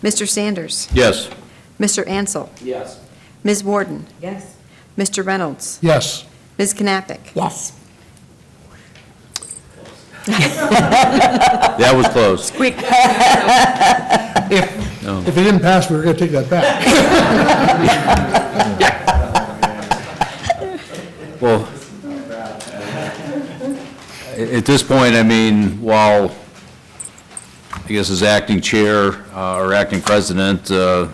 Mr. Sanders. Yes. Mr. Ansel. Yes. Ms. Warden. Yes. Mr. Reynolds. Yes. Ms. Knappich. Yes. That was close. If it didn't pass, we were going to take that back. Well, at this point, I mean, while, I guess as acting chair or acting president, I'm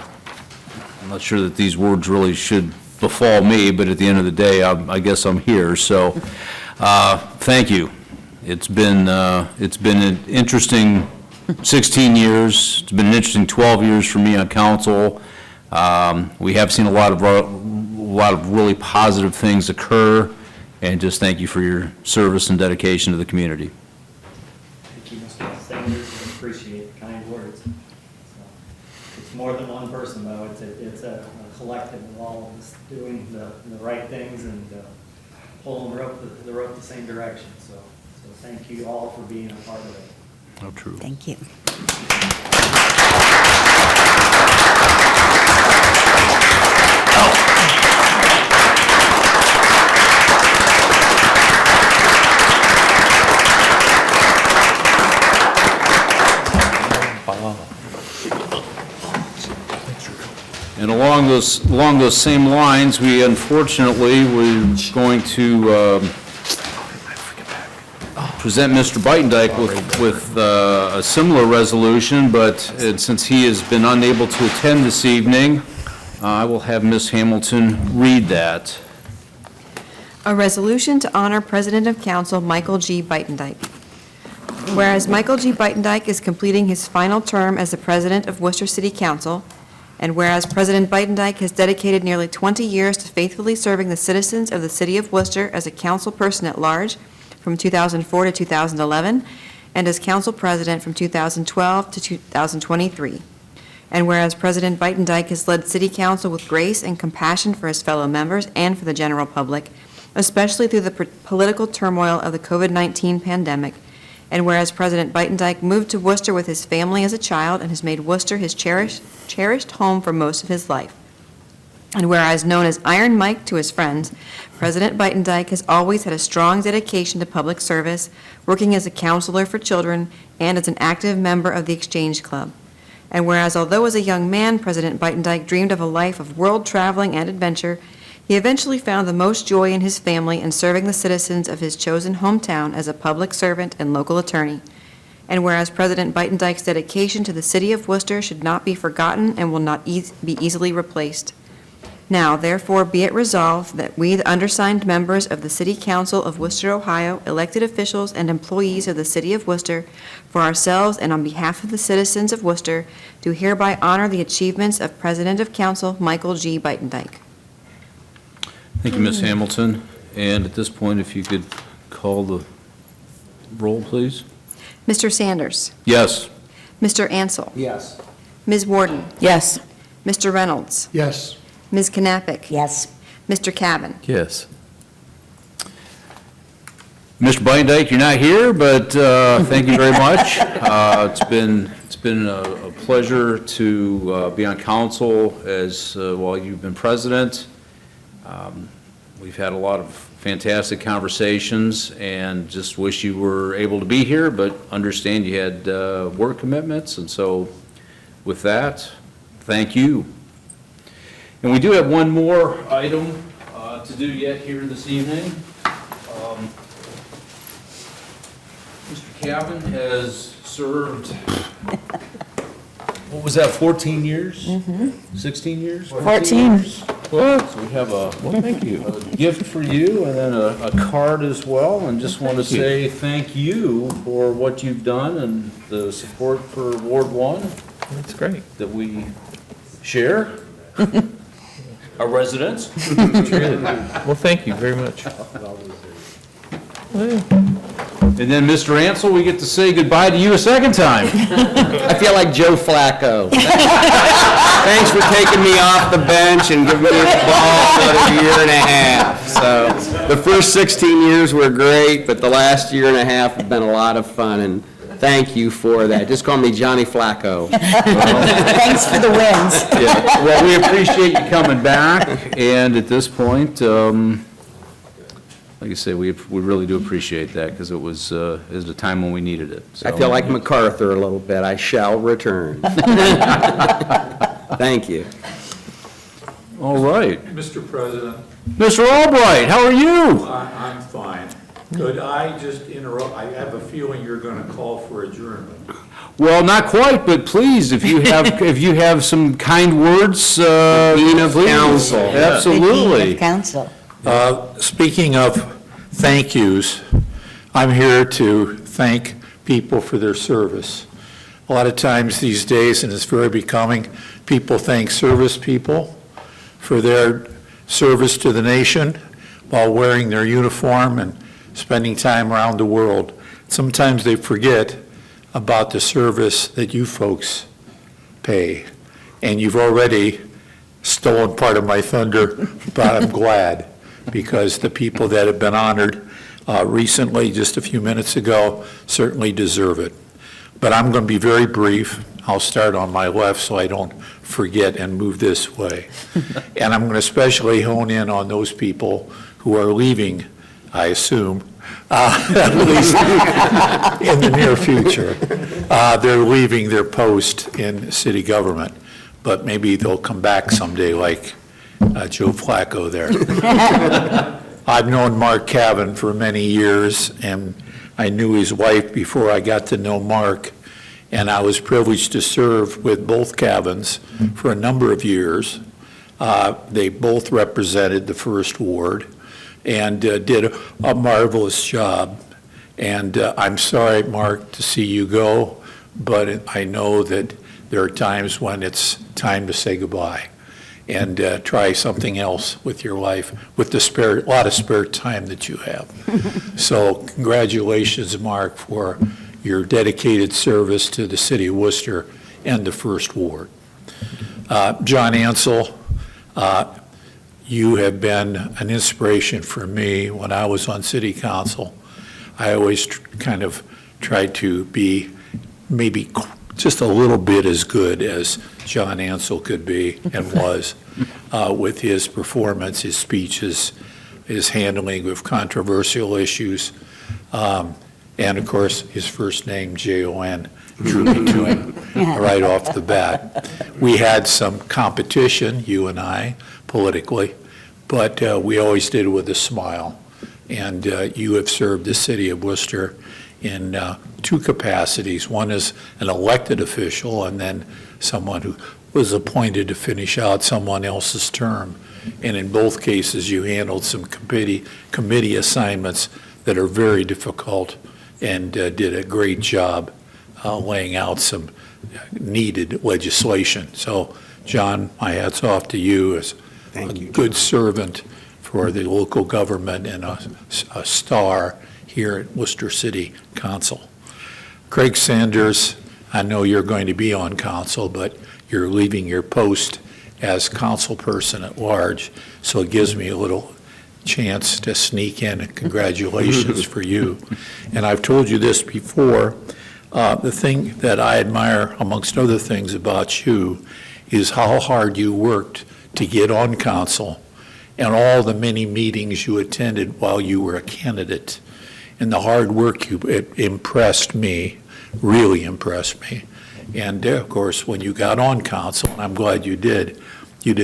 not sure that these words really should befall me, but at the end of the day, I guess I'm here, so thank you. It's been an interesting 16 years. It's been an interesting 12 years for me on council. We have seen a lot of really positive things occur, and just thank you for your service and dedication to the community. Thank you, Mr. Sanders, I appreciate the kind words. So, it's more than one person, though. It's a collective of all of us doing the right things and pulling the rope the same direction. So thank you all for being a part of it. Oh, true. Thank you. And along those same lines, we unfortunately were going to present Mr. Beitendijk with a similar resolution, but since he has been unable to attend this evening, I will have Ms. Hamilton read that. A resolution to honor President of Council Michael G. Beitendijk. Whereas Michael G. Beitendijk is completing his final term as the President of Worcester City Council, And whereas President Buitendijk has dedicated nearly 20 years to faithfully serving the citizens of the city of Worcester as a council person at large from 2004 to 2011, and as council president from 2012 to 2023. And whereas President Buitendijk has led city council with grace and compassion for his fellow members and for the general public, especially through the political turmoil of the COVID-19 pandemic. And whereas President Buitendijk moved to Worcester with his family as a child and has made Worcester his cherished home for most of his life. And whereas known as Iron Mike to his friends, President Buitendijk has always had a strong dedication to public service, working as a counselor for children and as an active member of the Exchange Club. And whereas although as a young man, President Buitendijk dreamed of a life of world traveling and adventure, he eventually found the most joy in his family and serving the citizens of his chosen hometown as a public servant and local attorney. And whereas President Buitendijk's dedication to the city of Worcester should not be forgotten and will not be easily replaced. Now, therefore, be it resolved that we, the undersigned members of the City Council of Worcester, Ohio, elected officials and employees of the city of Worcester, for ourselves and on behalf of the citizens of Worcester, do hereby honor the achievements of President of Council Michael G. Buitendijk. Thank you, Ms. Hamilton. And at this point, if you could call the roll, please. Mr. Sanders. Yes. Mr. Ansel. Yes. Ms. Warden. Yes. Mr. Reynolds. Yes. Ms. Knappich. Yes. Mr. Cavan. Yes. Mr. Buitendijk, you're not here, but thank you very much. It's been a pleasure to be on council as while you've been president. We've had a lot of fantastic conversations, and just wish you were able to be here, but understand you had work commitments, and so with that, thank you. And we do have one more item to do yet here this evening. Mr. Cavan has served, what was that, 14 years? 16 years? 14. Years? So we have a gift for you, and then a card as well, and just want to say thank you for what you've done and the support for Ward 1. That's great. That we share, our residents. Well, thank you very much. And then, Mr. Ansel, we get to say goodbye to you a second time. I feel like Joe Flacco. Thanks for taking me off the bench and giving me the ball for a year and a half. So the first 16 years were great, but the last year and a half have been a lot of fun, and thank you for that. Just call me Johnny Flacco. Thanks for the wins. Yeah. Well, we appreciate you coming back, and at this point, like I say, we really do appreciate that, because it was a time when we needed it. So. I feel like MacArthur a little bit. I shall return. Thank you. All right. Mr. President. Mr. Albright, how are you? I'm fine. Could I just interrupt? I have a feeling you're going to call for adjournment. Well, not quite, but please, if you have some kind words, Dean of Council. Absolutely. The Dean of Council. Speaking of thank yous, I'm here to thank people for their service. A lot of times these days, and it's very becoming, people thank service people for their service to the nation while wearing their uniform and spending time around the world. Sometimes they forget about the service that you folks pay. And you've already stolen part of my thunder, but I'm glad, because the people that have been honored recently, just a few minutes ago, certainly deserve it. But I'm going to be very brief. I'll start on my left so I don't forget and move this way. And I'm going to especially hone in on those people who are leaving, I assume, at least in the near future. They're leaving their post in city government, but maybe they'll come back someday like Joe Flacco there. I've known Mark Cavan for many years, and I knew his wife before I got to know Mark, and I was privileged to serve with both Cavans for a number of years. They both represented the First Ward and did a marvelous job. And I'm sorry, Mark, to see you go, but I know that there are times when it's time to say goodbye and try something else with your life, with the lot of spare time that you have. So congratulations, Mark, for your dedicated service to the city of Worcester and the First Ward. John Ansel, you have been an inspiration for me when I was on city council. I always kind of tried to be maybe just a little bit as good as John Ansel could be and was with his performance, his speeches, his handling of controversial issues, and of course, his first name, Jon, drew me to him right off the bat. We had some competition, you and I, politically, but we always did it with a smile. And you have served the city of Worcester in two capacities. One is an elected official, and then someone who was appointed to finish out someone else's term. And in both cases, you handled some committee assignments that are very difficult and did a great job laying out some needed legislation. So, John, my hat's off to you as a good servant for the local government and a star here at Worcester City Council. Craig Sanders, I know you're going to be on council, but you're leaving your post as council person at large, so it gives me a little chance to sneak in and congratulations for you. And I've told you this before, the thing that I admire, amongst other things about you, is how hard you worked to get on council and all the many meetings you attended while you were a candidate. And the hard work it impressed me, really impressed me. And of course, when you got on council, and I'm glad you did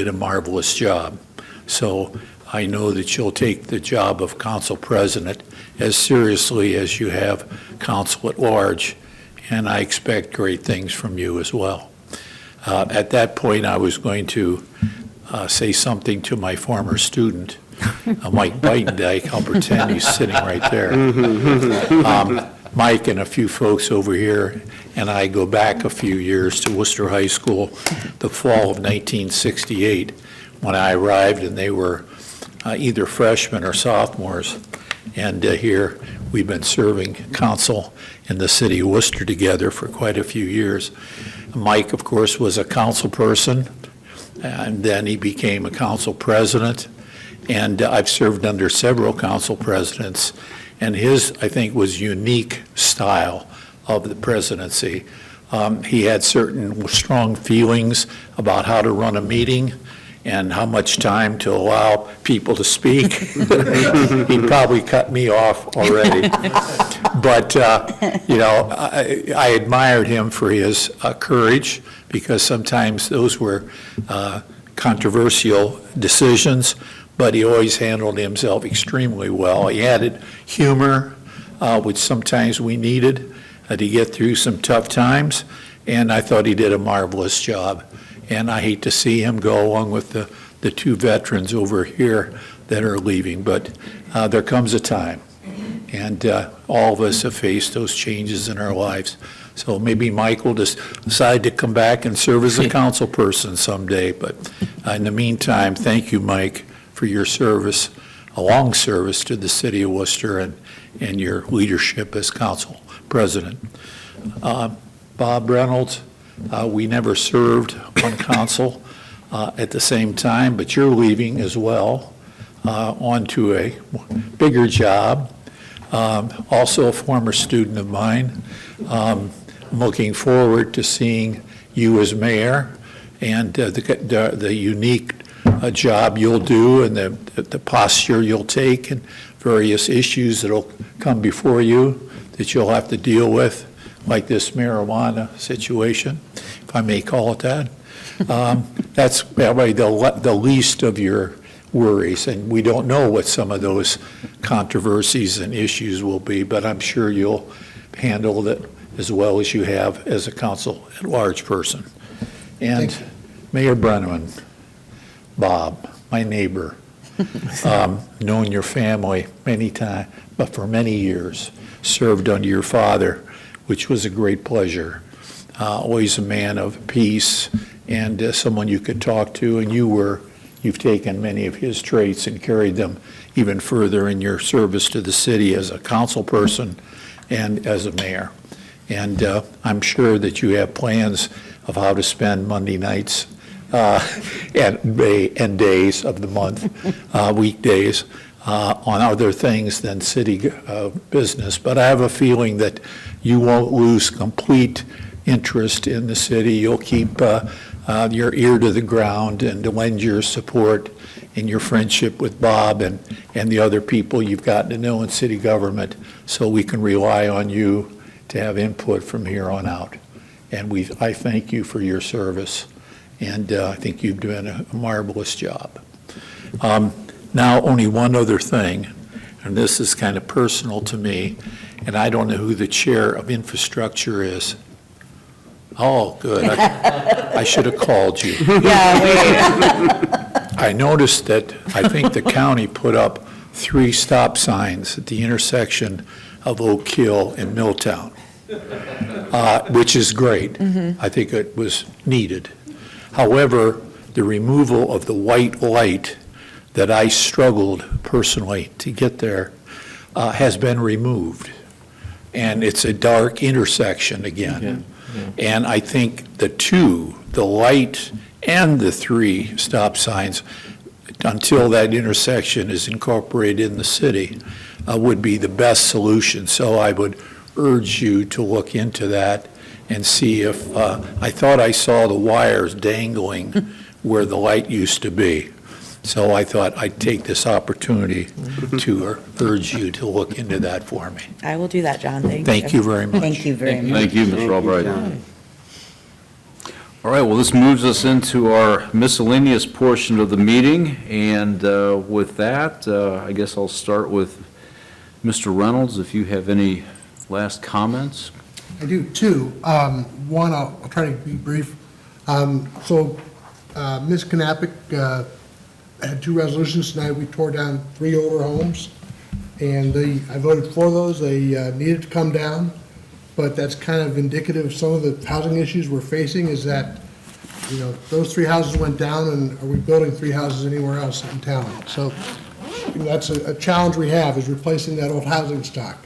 a marvelous job. So I know that you'll take the job of council president as seriously as you have council at large, and I expect great things from you as well. At that point, I was going to say something to my former student, Mike Beitendijk. I'll pretend he's sitting right there. Mike and a few folks over here and I go back a few years to Worcester High School, the fall of 1968, when I arrived, and they were either freshmen or sophomores. And here we've been serving council in the city of Worcester together for quite a few years. Mike, of course, was a council person, and then he became a council president. And I've served under several council presidents, and his, I think, was unique style of the presidency. He had certain strong feelings about how to run a meeting and how much time to allow people to speak. He'd probably cut me off already. But, I admired him for his courage, because sometimes those were controversial decisions, but he always handled himself extremely well. He added humor, which sometimes we needed to get through some tough times, and I thought he did a marvelous job. And I hate to see him go, along with the two veterans over here that are leaving, but there comes a time, and all of us have faced those changes in our lives. So maybe Mike will just decide to come back and serve as a council person someday, but in the meantime, thank you, Mike, for your service, a long service to the city of Worcester, and your leadership as council president. Bob Reynolds, we never served on council at the same time, but you're leaving as well, on to a bigger job. Also a former student of mine. I'm looking forward to seeing you as mayor, and the unique job you'll do, and the posture you'll take, and various issues that'll come before you that you'll have to deal with, like this marijuana situation, if I may call it that. That's probably the least of your worries, and we don't know what some of those controversies and issues will be, but I'm sure you'll handle it as well as you have as a council at large person. And Mayor Brenneman, Bob, my neighbor, known your family many times, but for many years, served under your father, which was a great pleasure. always a man of peace and someone you could talk to, and you've taken many of his traits and carried them even further in your service to the city as a council person and as a mayor. And I'm sure that you have plans of how to spend Monday nights and days of the month, weekdays, on other things than city business. But I have a feeling that you won't lose complete interest in the city. You'll keep your ear to the ground and to lend your support in your friendship with Bob and the other people you've gotten to know in city government, so we can rely on you to have input from here on out. And I thank you for your service, and I think you've done a marvelous job. Now, only one other thing, and this is kind of personal to me, and I don't know who the chair of infrastructure is. Oh, good. I should have called you. I noticed that I think the county put up 3 stop signs at the intersection of Oak Hill and Milltown, which is great. I think it was needed. However, the removal of the white light that I struggled personally to get there has been removed. And it's a dark intersection again. And I think the light and the 3 stop signs, until that intersection is incorporated in the city, would be the best solution. So I would urge you to look into that and see if, I thought I saw the wires dangling where the light used to be. So I thought I'd take this opportunity to urge you to look into that for me. I will do that, John. Thank you. Thank you very much. Thank you very much. Thank you, Mr. Albright. All right, well, this moves us into our miscellaneous portion of the meeting, and with that, I guess I'll start with Mr. Reynolds, if you have any last comments. I do, 2. One, I'll try to be brief. Ms. Knappich had 2 resolutions tonight. We tore down 3 older homes, and I voted for those. They needed to come down, but that's kind of indicative of some of the housing issues we're facing, is that, those 3 houses went down, and are we building 3 houses anywhere else in town? So that's a challenge we have, is replacing that old housing stock.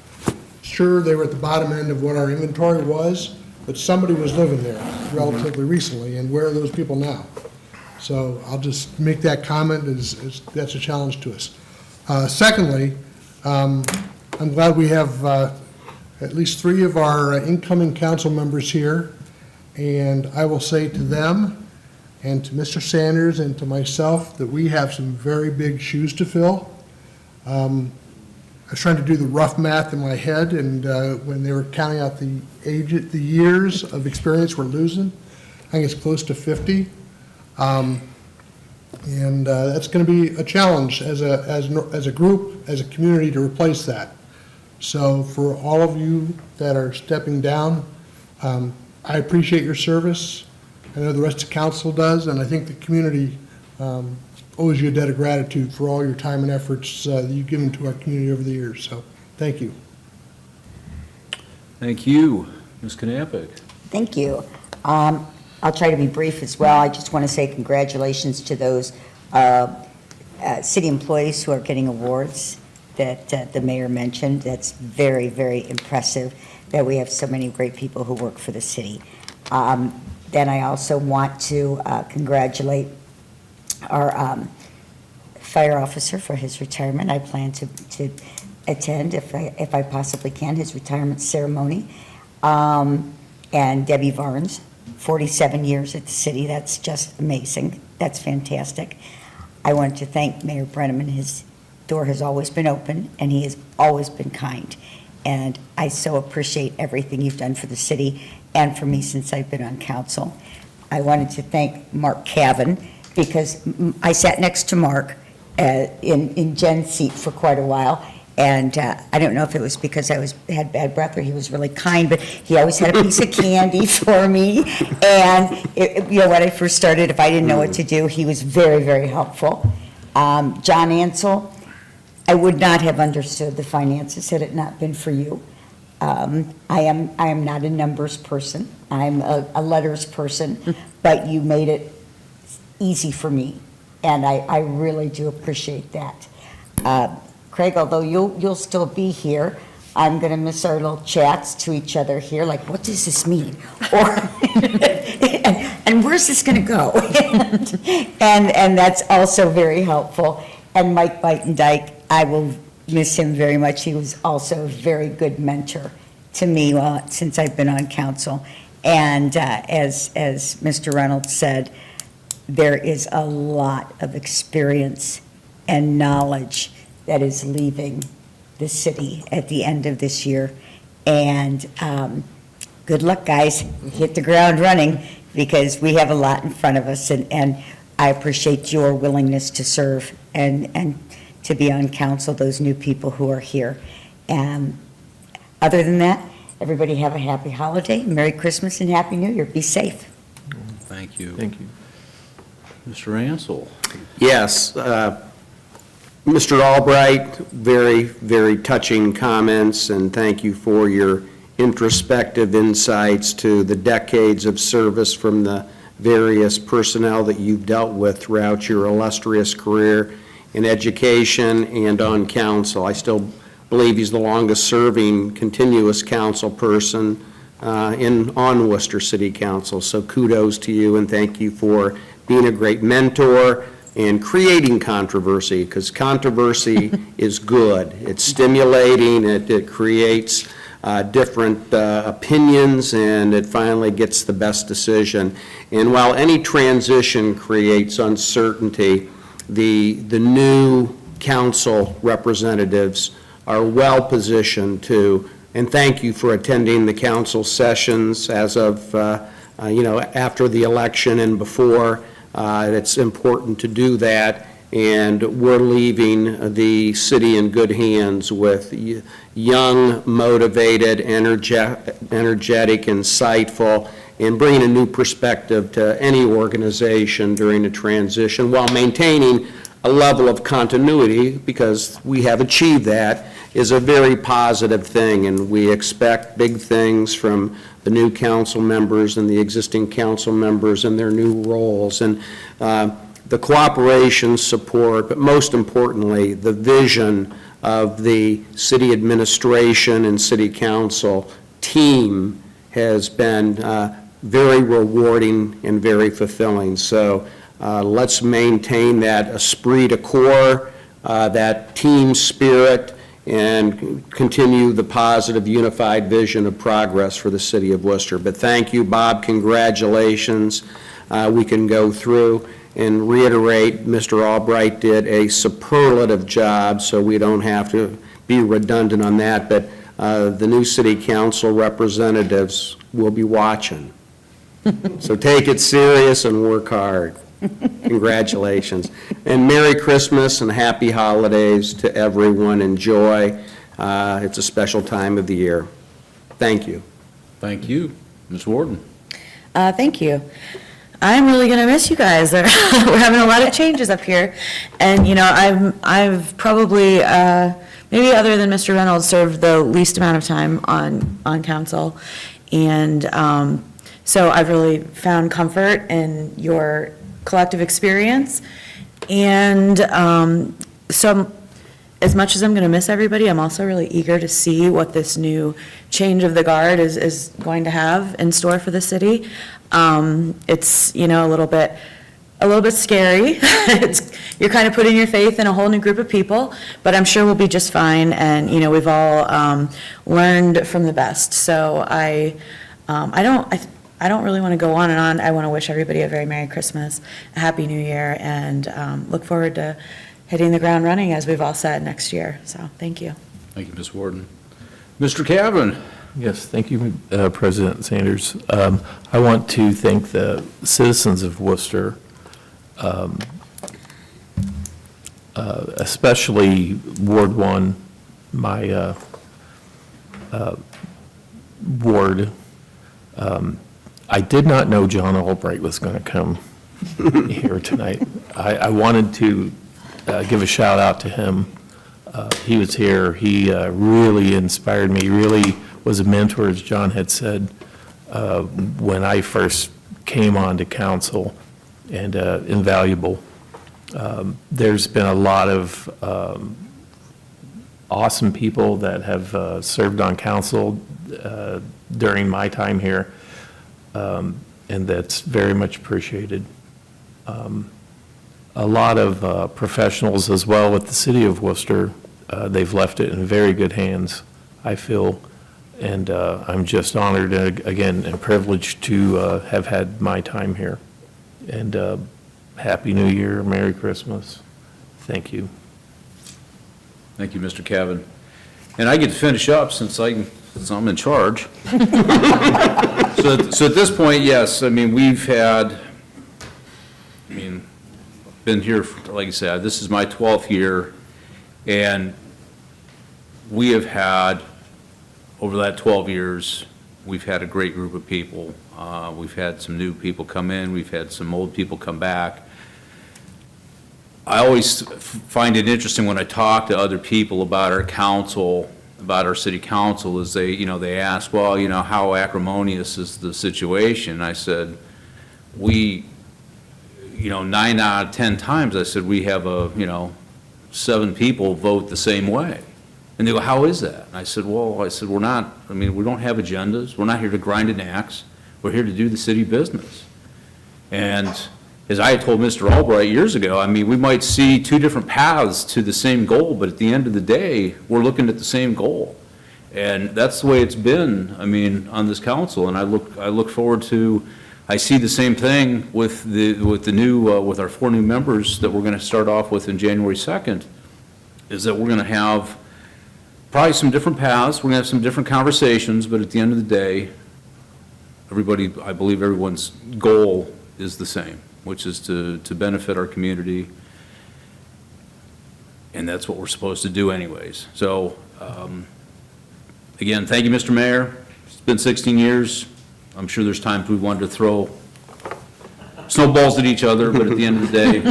Sure, they were at the bottom end of what our inventory was, but somebody was living there relatively recently, and where are those people now? So I'll just make that comment, that's a challenge to us. Secondly, I'm glad we have at least 3 of our incoming council members here, and I will say to them and to Mr. Sanders and to myself that we have some very big shoes to fill. I was trying to do the rough math in my head, and when they were counting out the years of experience we're losing, I think it's close to 50. And that's going to be a challenge as a group, as a community, to replace that. So for all of you that are stepping down, I appreciate your service. I know the rest of council does, and I think the community owes you a debt of gratitude for all your time and efforts that you've given to our community over the years. So thank you. Thank you. Ms. Knappich. Thank you. I'll try to be brief as well. I just want to say congratulations to those city employees who are getting awards that the mayor mentioned. That's very, very impressive that we have so many great people who work for the city. Then I also want to congratulate our fire officer for his retirement. I plan to attend, if I possibly can, his retirement ceremony. And Debbie Varnes, 47 years at the city. That's just amazing. That's fantastic. I want to thank Mayor Brenneman. His door has always been open, and he has always been kind. And I so appreciate everything you've done for the city and for me since I've been on council. I wanted to thank Mark Cavan, because I sat next to Mark in Jen's seat for quite a while. And I don't know if it was because I had bad breath or he was really kind, but he always had a piece of candy for me. And when I first started, if I didn't know what to do, he was very, very helpful. John Ansel, I would not have understood the finances had it not been for you. I am not a numbers person. I'm a letters person, but you made it easy for me, and I really do appreciate that. Craig, although you'll still be here, I'm going to miss our little chats to each other here, like, what does this mean? Or, and where's this going to go? And that's also very helpful. And Mike Beitendijk, I will miss him very much. He was also a very good mentor to me since I've been on council. And as Mr. Reynolds said, there is a lot of experience and knowledge that is leaving the city at the end of this year. And good luck, guys. Hit the ground running, because we have a lot in front of us, and I appreciate your willingness to serve and to be on council, those new people who are here. And other than that, everybody have a happy holiday, Merry Christmas, and Happy New Year. Be safe. Thank you. Thank you. Mr. Ansel. Yes, Mr. Albright, very, very touching comments, and thank you for your introspective insights to the decades of service from the various personnel that you've dealt with throughout your illustrious career in education and on council. I still believe he's the longest-serving continuous council person on Worcester City Council, so kudos to you, and thank you for being a great mentor and creating controversy, because controversy is good. It's stimulating, it creates different opinions, and it finally gets the best decision. And while any transition creates uncertainty, the new council representatives are well positioned to, and thank you for attending the council sessions as of, after the election and before. It's important to do that, and we're leaving the city in good hands with young, motivated, energetic, insightful, and bringing a new perspective to any organization during the transition while maintaining a level of continuity, because we have achieved that, is a very positive thing, and we expect big things from the new council members and the existing council members in their new roles. And the cooperation, support, but most importantly, the vision of the city administration and city council team has been very rewarding and very fulfilling. So let's maintain that esprit de corps, that team spirit, and continue the positive, unified vision of progress for the city of Worcester. But thank you, Bob. Congratulations. We can go through and reiterate, Mr. Albright did a superlative job, so we don't have to be redundant on that. But the new city council representatives will be watching. So take it serious and work hard. Congratulations. And Merry Christmas and Happy Holidays to everyone. Enjoy. It's a special time of the year. Thank you. Thank you. Ms. Warden. Thank you. I'm really going to miss you guys. We're having a lot of changes up here. And, I've probably, maybe other than Mr. Reynolds, served the least amount of time on council. And so I've really found comfort in your collective experience. And so as much as I'm going to miss everybody, I'm also really eager to see what this new change of the guard is going to have in store for the city. It's, a little bit scary. You're kind of putting your faith in a whole new group of people, but I'm sure we'll be just fine. And, we've all learned from the best. So I don't really want to go on and on. I want to wish everybody a very Merry Christmas, a Happy New Year, and look forward to hitting the ground running, as we've all said, next year. So, thank you. Thank you, Ms. Warden. Mr. Cavan. Yes, thank you, President Sanders. I want to thank the citizens of Worcester, especially Ward 1, my ward. I did not know John Albright was going to come here tonight. I wanted to give a shout out to him. He was here. He really inspired me, really was a mentor, as John had said, when I first came on to council, and invaluable. There's been a lot of awesome people that have served on council during my time here, and that's very much appreciated. A lot of professionals as well with the city of Worcester. They've left it in very good hands, I feel, and I'm just honored, again, and privileged to have had my time here. And Happy New Year, Merry Christmas. Thank you. Thank you, Mr. Cavan. And I get to finish up since I'm in charge. So at this point, yes, I mean, been here, like I said, this is my 12th year, and we have had, over that 12 years, we've had a great group of people. We've had some new people come in, we've had some old people come back. I always find it interesting when I talk to other people about our council, about our city council, is they ask, well, how acrimonious is the situation? I said, 9 out of 10 times, I said, we have 7 people vote the same way. And they go, how is that? And I said, we're not, we don't have agendas. We're not here to grind an axe. We're here to do the city business. And as I had told Mr. Albright years ago, we might see 2 different paths to the same goal, but at the end of the day, we're looking at the same goal. And that's the way it's been, on this council. And I look forward to, I see the same thing with the new, with our 4 new members that we're going to start off with in January 2nd, is that we're going to have probably some different paths, we're going to have some different conversations, but at the end of the day, I believe everyone's goal is the same, which is to benefit our community, and that's what we're supposed to do anyways. So, again, thank you, Mr. Mayor. It's been 16 years. I'm sure there's times we wanted to throw snowballs at each other, but at the end of the day,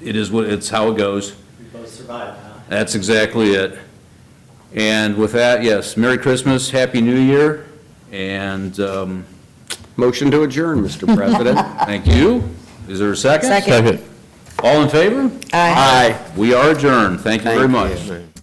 it's how it goes. We both survived, huh? That's exactly it. And with that, yes, Merry Christmas, Happy New Year, and Motion to adjourn, Mr. President. thank you. Is there a second? Second. All in favor? Aye. We are adjourned. Thank you very much. you.